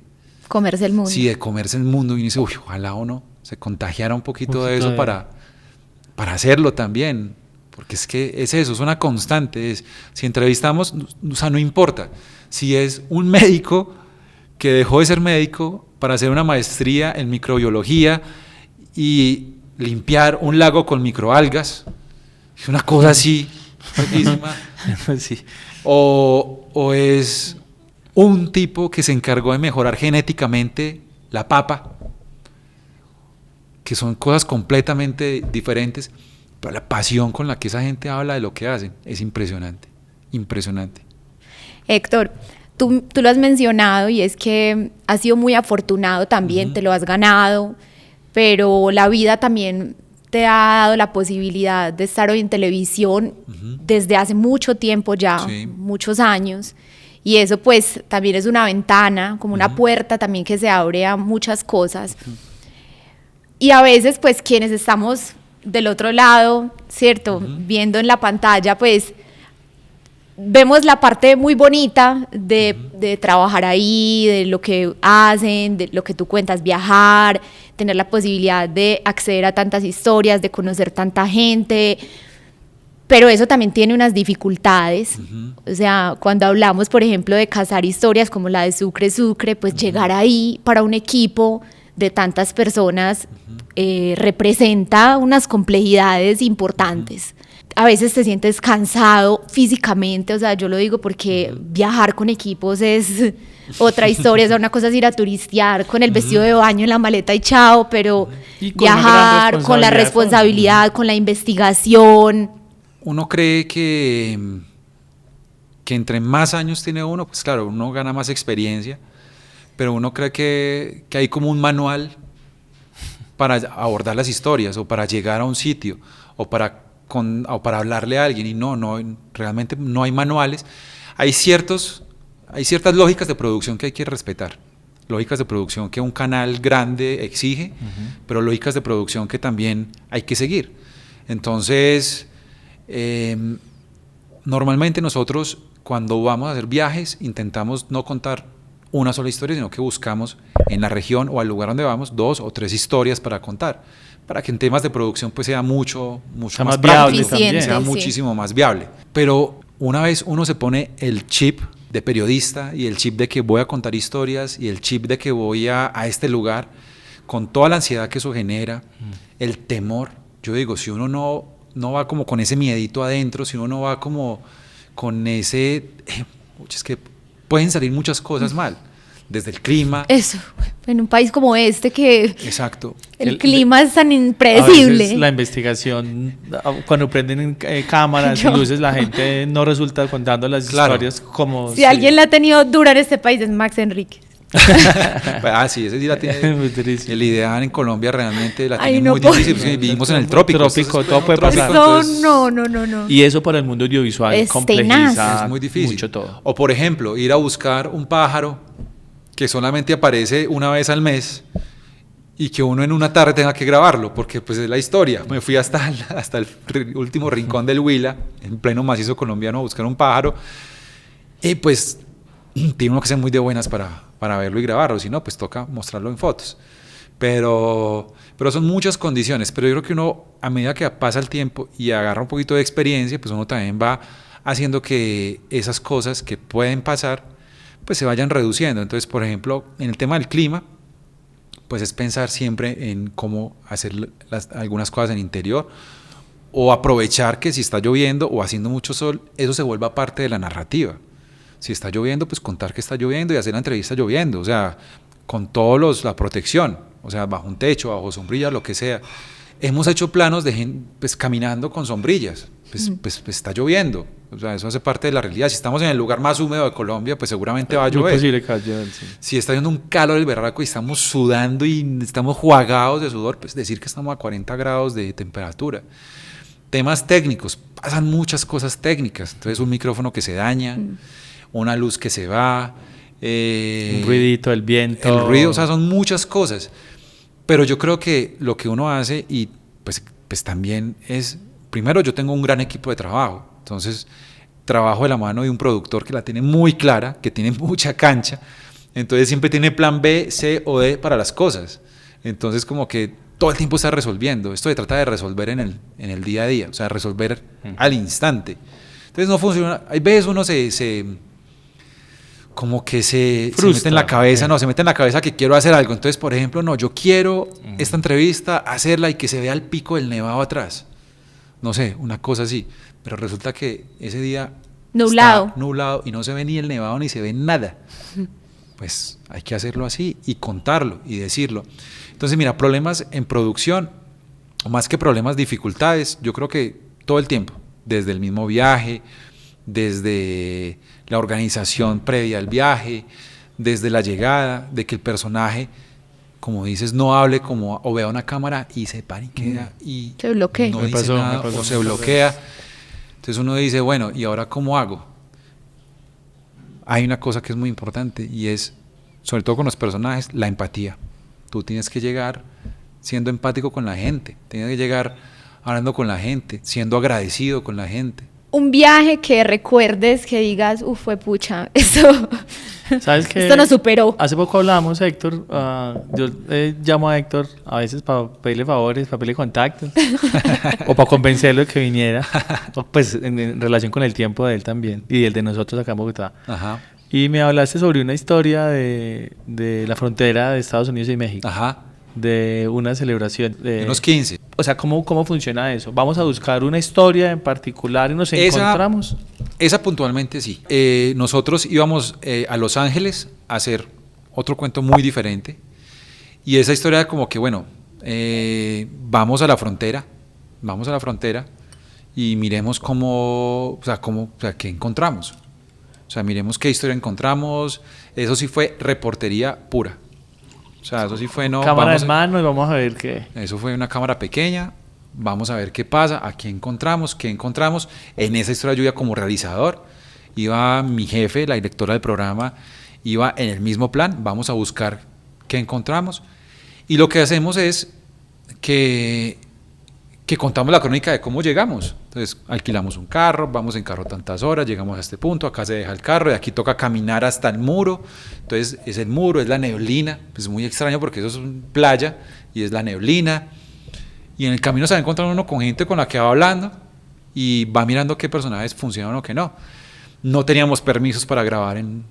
A: Comerse el mundo.
C: Sí, de comerse el mundo. Y uno dice, uy, ojalá uno se contagiara un poquito de eso para hacerlo también. Porque es que es eso, es una constante. Si entrevistamos, o sea, no importa si es un médico que dejó de ser médico para hacer una maestría en microbiología y limpiar un lago con microalgas. Es una cosa así, fuertísima.
B: Sí.
C: O es un tipo que se encargó de mejorar genéticamente la papa, que son cosas completamente diferentes, pero la pasión con la que esa gente habla de lo que hacen es impresionante, impresionante.
A: Héctor, tú lo has mencionado y es que has sido muy afortunado también, te lo has ganado, pero la vida también te ha dado la posibilidad de estar hoy en televisión desde hace mucho tiempo ya,
C: Sí.
A: muchos años, y eso pues también es una ventana, como una puerta también que se abre a muchas cosas. Y a veces pues quienes estamos del otro lado, ¿cierto? Viendo en la pantalla, pues vemos la parte muy bonita de trabajar ahí, de lo que hacen, de lo que tú cuentas, viajar, tener la posibilidad de acceder a tantas historias, de conocer tanta gente, pero eso también tiene unas dificultades. O sea, cuando hablamos, por ejemplo, de cazar historias como la de Sucre Sucre, pues llegar ahí para un equipo de tantas personas representa unas complejidades importantes. A veces te sientes cansado físicamente, o sea, yo lo digo porque viajar con equipos es otra historia, o sea, una cosa es ir a turistear con el vestido de baño en la maleta y chao, pero
B: Y con una gran
A: viajar con la responsabilidad, con la investigación.
C: Uno cree que entre más años tiene uno, pues claro, uno gana más experiencia, pero uno cree que hay como un manual para abordar las historias o para llegar a un sitio o para hablarle a alguien, y no, realmente no hay manuales. Hay ciertas lógicas de producción que hay que respetar, lógicas de producción que un canal grande exige, pero lógicas de producción que también hay que seguir. Entonces, normalmente nosotros cuando vamos a hacer viajes intentamos no contar una sola historia, sino que buscamos en la región o al lugar donde vamos 2 o 3 historias para contar, para que en temas de producción pues sea mucho más
B: viable
C: práctico, sea
A: sí.
C: muchísimo más viable. Pero una vez uno se pone el chip de periodista y el chip de que voy a contar historias y el chip de que voy a este lugar, con toda la ansiedad que eso genera, el temor, yo digo, si uno no va como con ese miedito adentro, si uno no va como con ese... es que pueden salir muchas cosas mal, desde el clima.
A: Eso, en un país como este que
C: Exacto.
A: el clima es tan
B: A
A: impredecible.
B: veces la investigación, cuando prenden cámaras y luces, la gente no resulta contando las historias como...
A: Si alguien la ha tenido dura en este país es Max Enríquez.
C: Sí, ese sí la tiene.
B: Muy triste.
C: El ideal en Colombia realmente la
A: Ay,
C: tiene
A: no
C: muy
A: puedo.
C: difícil, porque vivimos en el trópico.
B: Todo puede pasar.
A: No, no.
B: Y eso para el mundo audiovisual
A: Es
B: complejiza
A: tenaz.
C: Es muy difícil.
B: mucho todo.
C: O por ejemplo, ir a buscar un pájaro que solamente aparece una vez al mes y que uno en una tarde tenga que grabarlo, porque pues es la historia. Me fui hasta el último rincón del Huila, en pleno macizo colombiano, a buscar un pájaro, y pues tiene uno que ser muy de buenas para verlo y grabarlo, si no, pues toca mostrarlo en fotos. Pero son muchas condiciones, pero yo creo que uno, a medida que pasa el tiempo y agarra un poquito de experiencia, pues uno también va haciendo que esas cosas que pueden pasar, pues se vayan reduciendo. Entonces, por ejemplo, en el tema del clima, pues es pensar siempre en cómo hacer algunas cosas en interior, o aprovechar que si está lloviendo o haciendo mucho sol, eso se vuelva parte de la narrativa. Si está lloviendo, pues contar que está lloviendo y hacer la entrevista lloviendo, o sea, con la protección, o sea, bajo un techo, bajo sombrillas, lo que sea. Hemos hecho planos de gente pues, caminando con sombrillas, pues está lloviendo, o sea, eso hace parte de la realidad. Si estamos en el lugar más húmedo de Colombia, pues seguramente va a llover.
B: Es posible que haya, sí.
C: Si está haciendo un calor del berraco y estamos sudando y estamos juagados de sudor, pues decir que estamos a 40 grados de temperatura. Temas técnicos, pasan muchas cosas técnicas, entonces un micrófono que se daña, una luz que se va,
B: un ruidito, el viento.
C: El ruido, o sea, son muchas cosas. Pero yo creo que lo que uno hace, y pues también es, primero yo tengo un gran equipo de trabajo, entonces trabajo de la mano de un productor que la tiene muy clara, que tiene mucha cancha, entonces siempre tiene plan B, C o D para las cosas. Entonces como que todo el tiempo está resolviendo. Esto se trata de resolver en el día a día, o sea, resolver al instante. Entonces no funciona. Hay veces uno como que se mete en la cabeza, se mete en la cabeza que quiero hacer algo. Entonces, por ejemplo, no, yo quiero esta entrevista, hacerla y que se vea el pico del nevado atrás. No sé, una cosa así. Pero resulta que ese día
A: nublado
C: está nublado y no se ve ni el nevado ni se ve nada. pues hay que hacerlo así y contarlo y decirlo. Entonces, mira, problemas en producción, o más que problemas, dificultades, yo creo que todo el tiempo, desde el mismo viaje, desde la organización previa al viaje, desde la llegada, de que el personaje, como dices, no hable como, o vea una cámara y se para y queda y
A: Se bloquea.
C: no dice nada, o se bloquea. Entonces uno dice, bueno, ¿y ahora cómo hago? Hay una cosa que es muy importante y es, sobre todo con los personajes, la empatía. Tú tienes que llegar siendo empático con la gente, tienes que llegar hablando con la gente, siendo agradecido con la gente.
A: Un viaje que recuerdes, que digas, fue pucha, esto,
B: ¿Sabes qué?
A: esto nos superó.
B: Hace poco hablamos, Héctor, yo llamo a Héctor a veces para pedirle favores, para pedirle contactos, o para convencerlo de que viniera, o pues en relación con el tiempo de él también, y el de nosotros acá en Bogotá.
C: Ajá.
B: Y me hablaste sobre una historia de la frontera de Estados Unidos y México.
C: Ajá.
B: De una celebración de
C: unos 15.
B: O sea, ¿cómo funciona eso? ¿Vamos a buscar una historia en particular y nos encontramos?
C: Esa puntualmente sí. Nosotros íbamos a Los Ángeles a hacer otro cuento muy diferente. Y esa historia como que, bueno, vamos a la frontera y miremos qué encontramos. O sea, miremos qué historia encontramos. Eso sí fue reportería pura. O sea, eso sí fue
B: cámara en mano y vamos a ver qué.
C: Eso fue una cámara pequeña, vamos a ver qué pasa, qué encontramos. En esa historia yo iba como realizador, iba mi jefe, la directora del programa, iba en el mismo plan, vamos a buscar qué encontramos. Y lo que hacemos es que contamos la crónica de cómo llegamos. Entonces, alquilamos un carro, vamos en carro tantas horas, llegamos a este punto, acá se deja el carro y aquí toca caminar hasta el muro. Entonces, es el muro, es la neblina, pues es muy extraño porque eso es playa y es la neblina. Y en el camino se va encontrando uno con gente con la que va hablando y va mirando qué personajes funcionan o qué no. No teníamos permisos para grabar al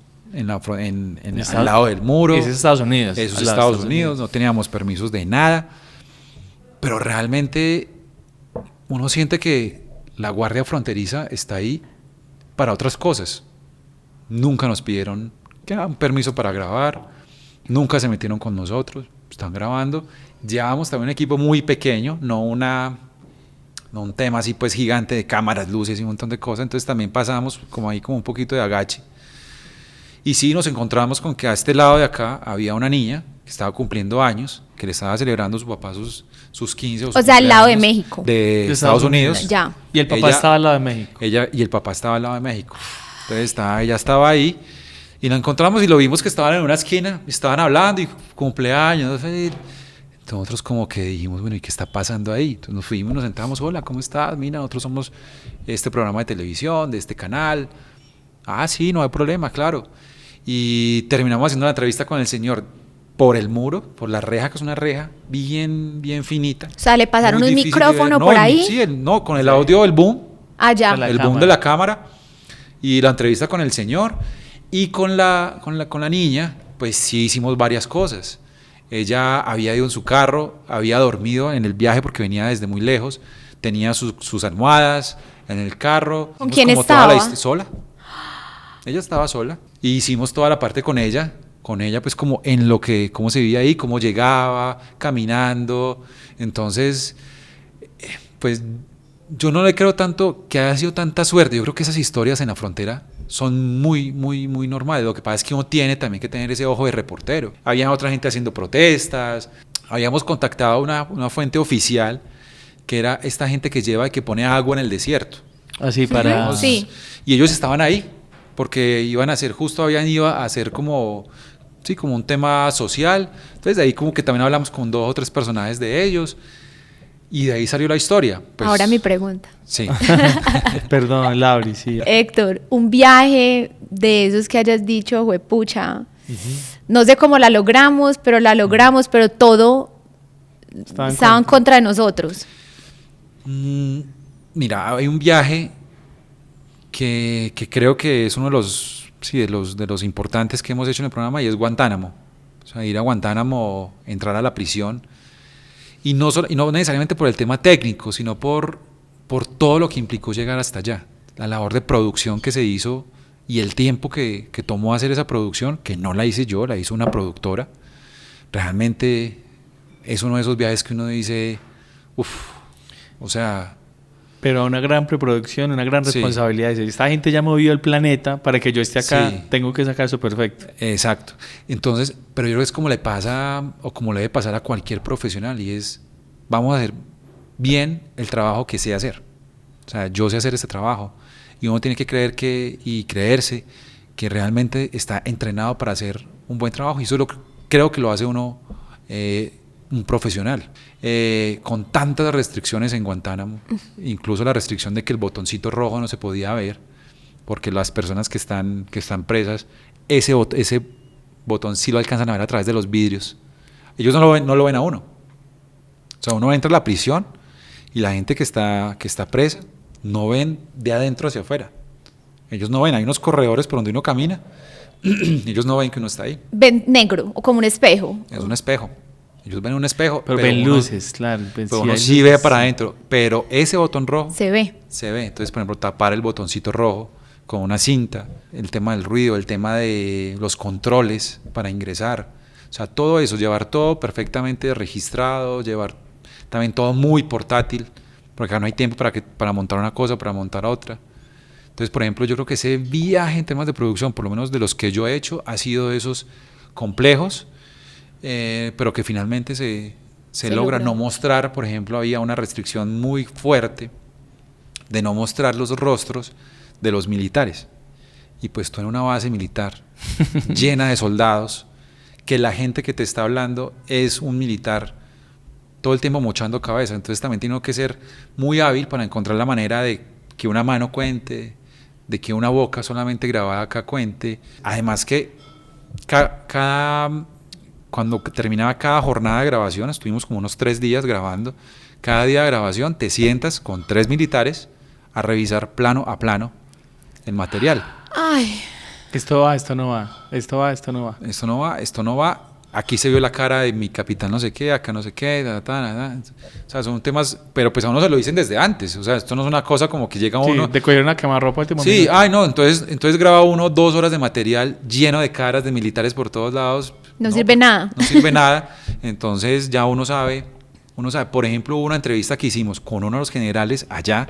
C: lado del muro.
B: Eso es Estados Unidos.
C: Eso es Estados Unidos, no teníamos permisos de nada. Pero realmente uno siente que la Guardia Fronteriza está ahí para otras cosas. Nunca nos pidieron un permiso para grabar, nunca se metieron con nosotros, están grabando. Llevábamos también un equipo muy pequeño, no un tema así pues gigante de cámaras, luces y un montón de cosas, entonces también pasábamos como un poquito de agache. Y sí, nos encontramos con que a este lado de acá había una niña que estaba cumpliendo años, que le estaba celebrando a su papá sus 15
A: o sea, al lado de México.
C: De Estados Unidos.
A: Ya.
B: Y el papá estaba al lado de México.
C: Y el papá estaba al lado de México. Entonces ella estaba ahí y nos encontramos y lo vimos que estaban en una esquina, estaban hablando y cumpleaños. Nosotros como que dijimos, bueno, ¿y qué está pasando ahí? Entonces nos fuimos, nos sentamos, hola, ¿cómo estás? Mira, nosotros somos este programa de televisión, de este canal. Ah, sí, no hay problema, claro. Y terminamos haciendo la entrevista con el señor por el muro, por la reja, que es una reja bien finita.
A: O sea, le pasaron un micrófono por ahí.
C: Sí, con el audio del boom.
A: Ah, ya.
C: El boom de la cámara. Y la entrevista con el señor. Y con la niña, pues sí hicimos varias cosas. Ella había ido en su carro, había dormido en el viaje porque venía desde muy lejos. Tenía sus almohadas en el carro.
A: ¿Con quién estaba?
C: Sola. Ella estaba sola. Y hicimos toda la parte con ella, pues como cómo se vivía ahí, cómo llegaba, caminando. Entonces, pues yo no le creo tanto que haya sido tanta suerte. Yo creo que esas historias en la frontera son muy normales. Lo que pasa es que uno tiene también que tener ese ojo de reportero. Había otra gente haciendo protestas. Habíamos contactado a una fuente oficial que era esta gente que lleva y que pone agua en el desierto.
B: Así para...
A: Sí.
C: Y ellos estaban ahí porque habían ido a hacer como un tema social. Entonces de ahí como que también hablamos con 2 o 3 personajes de ellos y de ahí salió la historia. Pues,
A: ahora mi pregunta.
C: Sí.
B: Perdón, Lauri, sí.
A: Héctor, un viaje de esos que hayas dicho, juepucha, no sé cómo la logramos, pero todo estaba en contra de nosotros.
C: Mira, hay un viaje que creo que es uno de los importantes que hemos hecho en el programa y es Guantánamo. O sea, ir a Guantánamo, entrar a la prisión y no necesariamente por el tema técnico, sino por todo lo que implicó llegar hasta allá. La labor de producción que se hizo y el tiempo que tomó hacer esa producción, que no la hice yo, la hizo una productora, realmente es uno de esos viajes que uno dice, uff, o sea...
B: Pero una gran preproducción, una gran responsabilidad. Sí. Esta gente ya movió el planeta para que yo esté acá, sí. Tengo que sacar eso perfecto.
C: Exacto. Entonces, pero yo creo que es como le pasa, o como le debe pasar a cualquier profesional, y es, vamos a hacer bien el trabajo que sé hacer. O sea, yo sé hacer este trabajo, y uno tiene que creer y creerse que realmente está entrenado para hacer un buen trabajo, y eso creo que lo hace uno un profesional. Con tantas restricciones en Guantánamo, incluso la restricción de que el botoncito rojo no se podía ver, porque las personas que están presas, ese botón sí lo alcanzan a ver a través de los vidrios. Ellos no lo ven a uno. O sea, uno entra a la prisión y la gente que está presa no ven de adentro hacia afuera. Ellos no ven, hay unos corredores por donde uno camina, ellos no ven que uno está ahí.
A: Ven negro o como un espejo.
C: Es un espejo. Ellos ven un espejo,
B: pero ven luces, claro.
C: Pero uno sí ve para adentro, pero ese botón rojo
A: se ve.
C: Entonces, por ejemplo, tapar el botoncito rojo con una cinta, el tema del ruido, el tema de los controles para ingresar, o sea, todo eso, llevar todo perfectamente registrado, llevar también todo muy portátil, porque acá no hay tiempo para montar una cosa, para montar otra. Entonces, por ejemplo, yo creo que ese viaje en temas de producción, por lo menos de los que yo he hecho, ha sido de esos complejos, pero que finalmente se logra no mostrar. Por ejemplo, había una restricción muy fuerte de no mostrar los rostros de los militares, y pues tú en una base militar llena de soldados, que la gente que te está hablando es un militar todo el tiempo mochando cabeza, entonces también tiene que ser muy hábil para encontrar la manera de que una mano cuente, de que una boca solamente grabada acá cuente, además que cuando terminaba cada jornada de grabación, estuvimos como unos 3 días grabando, cada día de grabación te sientas con 3 militares a revisar plano a plano el material.
A: Ay.
B: Esto va, esto no va, esto va, esto no va.
C: Esto no va, esto no va. Aquí se vio la cara de mi capitán no sé qué, acá no sé qué, o sea, son temas, pero pues a uno se lo dicen desde antes, o sea, esto no es una cosa como que llega uno...
B: Sí, te cogieron a quemarropa último
C: Sí,
B: minuto.
C: ay no, entonces graba uno 2 horas de material lleno de caras de militares por todos lados.
A: No sirve nada.
C: No sirve nada, entonces ya uno sabe, por ejemplo, hubo una entrevista que hicimos con uno de los generales allá,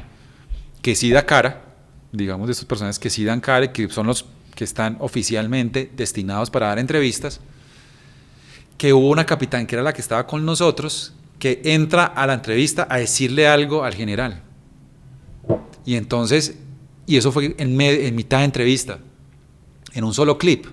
C: que sí da cara, digamos de estas personas que sí dan cara, que son los que están oficialmente destinados para dar entrevistas, que hubo una capitán que era la que estaba con nosotros, que entra a la entrevista a decirle algo al general. Y entonces, y eso fue en mitad de entrevista, en un solo clip.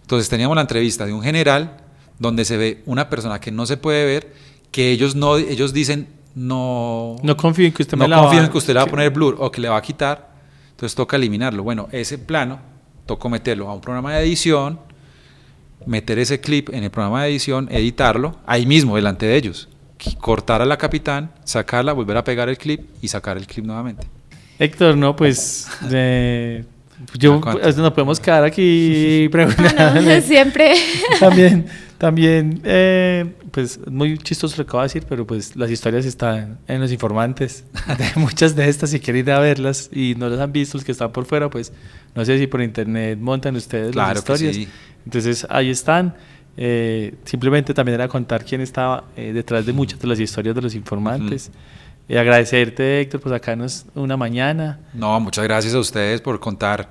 C: Entonces teníamos la entrevista de un general, donde se ve una persona que no se puede ver, que ellos dicen, no
B: confío en que usted
C: le va a poner blur o que le va a quitar, entonces toca eliminarlo. Bueno, ese plano, tocó meterlo a un programa de edición, meter ese clip en el programa de edición, editarlo, ahí mismo, delante de ellos, cortar a la capitán, sacarla, volver a pegar el clip y sacar el clip nuevamente.
B: Héctor, no, pues nos podemos quedar aquí preguntando.
A: No, siempre.
B: También, pues muy chistoso lo que voy a decir, pero pues las historias están en Los Informantes. De muchas de estas, si quieren ir a verlas y no las han visto, los que están por fuera, pues no sé si por internet montan ustedes las historias. Sí. Entonces ahí están. Simplemente también era contar quién estaba detrás de muchas de las historias de Los Informantes. Agradecerte, Héctor, pues acá nos una mañana.
C: No, muchas gracias a ustedes por contar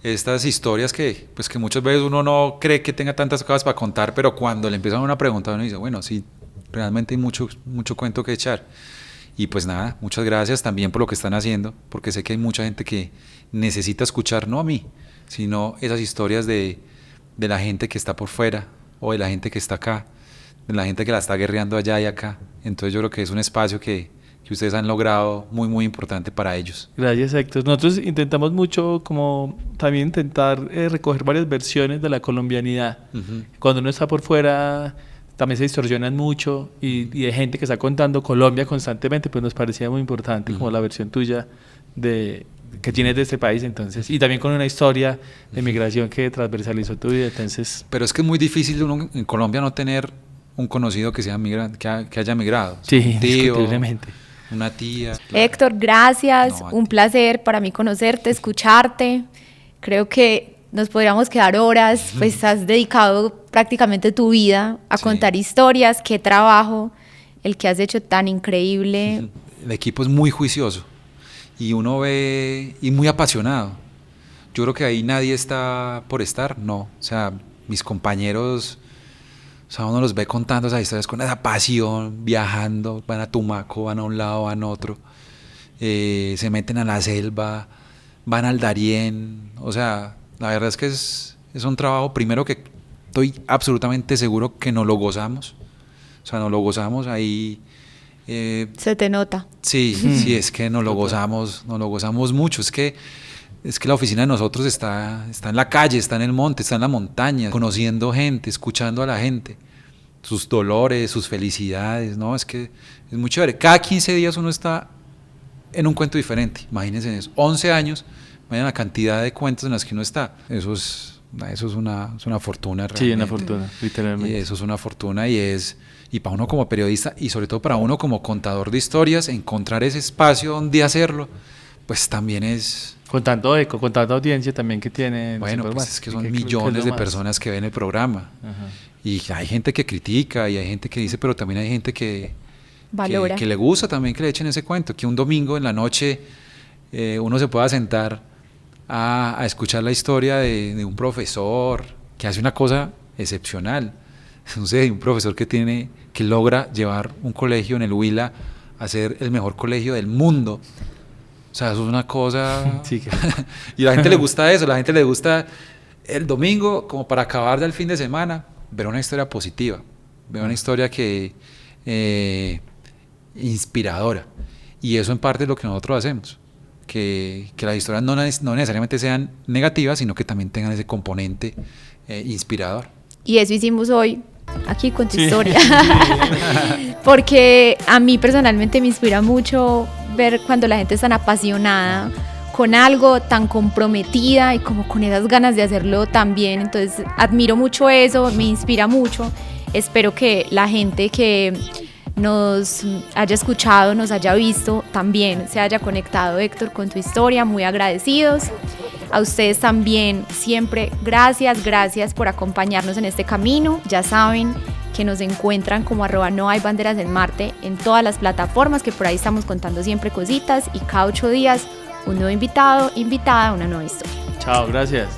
C: estas historias que muchas veces uno no cree que tenga tantas cosas para contar, pero cuando le empiezan una pregunta uno dice, bueno, sí, realmente hay mucho cuento que echar. Y pues nada, muchas gracias también por lo que están haciendo, porque sé que hay mucha gente que necesita escuchar, no a mí, sino esas historias de la gente que está por fuera, o de la gente que está acá, de la gente que la está guerreando allá y acá. Entonces yo creo que es un espacio que ustedes han logrado muy, muy importante para ellos.
B: Gracias, Héctor. Nosotros intentamos mucho como también intentar recoger varias versiones de la colombianidad. Cuando uno está por fuera también se distorsionan mucho y de gente que está contando Colombia constantemente, pues nos parecía muy importante como la versión tuya que tienes de este país, entonces, y también con una historia de migración que transversalizó tu vida, entonces...
C: Pero es que es muy difícil uno en Colombia no tener un conocido que sea que haya migrado.
B: Sí,
C: un tío,
B: indiscutiblemente.
C: una tía.
A: Héctor, gracias,
C: No,
A: un placer para mí conocerte, escucharte. Creo que nos podríamos quedar horas, pues has dedicado prácticamente tu vida a contar historias. Qué trabajo el que has hecho tan increíble.
C: El equipo es muy juicioso y uno ve, y muy apasionado. Yo creo que ahí nadie está por estar, no. O sea, mis compañeros, o sea, uno los ve contando esas historias con esa pasión, viajando, van a Tumaco, van a un lado, van a otro, se meten a la selva, van al Darién. O sea, la verdad es que es un trabajo, primero, que estoy absolutamente seguro que no lo gozamos. O sea, no lo gozamos ahí.
A: Se te nota.
C: Sí, sí, es que nos lo gozamos mucho. Es que la oficina de nosotros está en la calle, está en el monte, está en la montaña, conociendo gente, escuchando a la gente, sus dolores, sus felicidades, ¿no? Es que es muy chévere. Cada 15 días uno está en un cuento diferente, imagínense eso. 11 años, imagínense la cantidad de cuentos en las que uno está. Eso es una fortuna realmente.
B: Sí, una fortuna, literalmente.
C: Y eso es una fortuna y para uno como periodista y sobre todo para uno como contador de historias, encontrar ese espacio donde hacerlo, pues también es...
B: Con tanto eco, con tanta audiencia también que tiene.
C: Bueno, pues es que son millones de personas que ven el programa.
B: Ajá.
C: Y hay gente que critica y hay gente que dice, pero también hay gente que
A: Valora.
C: que le gusta también que le echen ese cuento, que un domingo en la noche uno se pueda sentar a escuchar la historia de un profesor que hace una cosa excepcional. No sé, un profesor que logra llevar un colegio en el Huila a ser el mejor colegio del mundo. O sea, eso es una cosa...
B: Sí, que...
C: Y a la gente le gusta eso, a la gente le gusta el domingo, como para acabar del fin de semana, ver una historia positiva, ver una historia que inspiradora. Y eso en parte es lo que nosotros hacemos, que las historias no necesariamente sean negativas, sino que también tengan ese componente inspirador.
A: Y eso hicimos hoy, aquí con tu historia. Porque a mí personalmente me inspira mucho ver cuando la gente es tan apasionada con algo, tan comprometida y como con esas ganas de hacerlo tan bien. Entonces admiro mucho eso, me inspira mucho. Espero que la gente que nos haya escuchado, nos haya visto, también se haya conectado, Héctor, con tu historia. Muy agradecidos. A ustedes también, siempre gracias por acompañarnos en este camino. Ya saben que nos encuentran como @nohaybanderas en Marte en todas las plataformas, que por ahí estamos contando siempre cositas, y cada 8 días un nuevo invitado, invitada, una nueva historia.
B: Chao, gracias.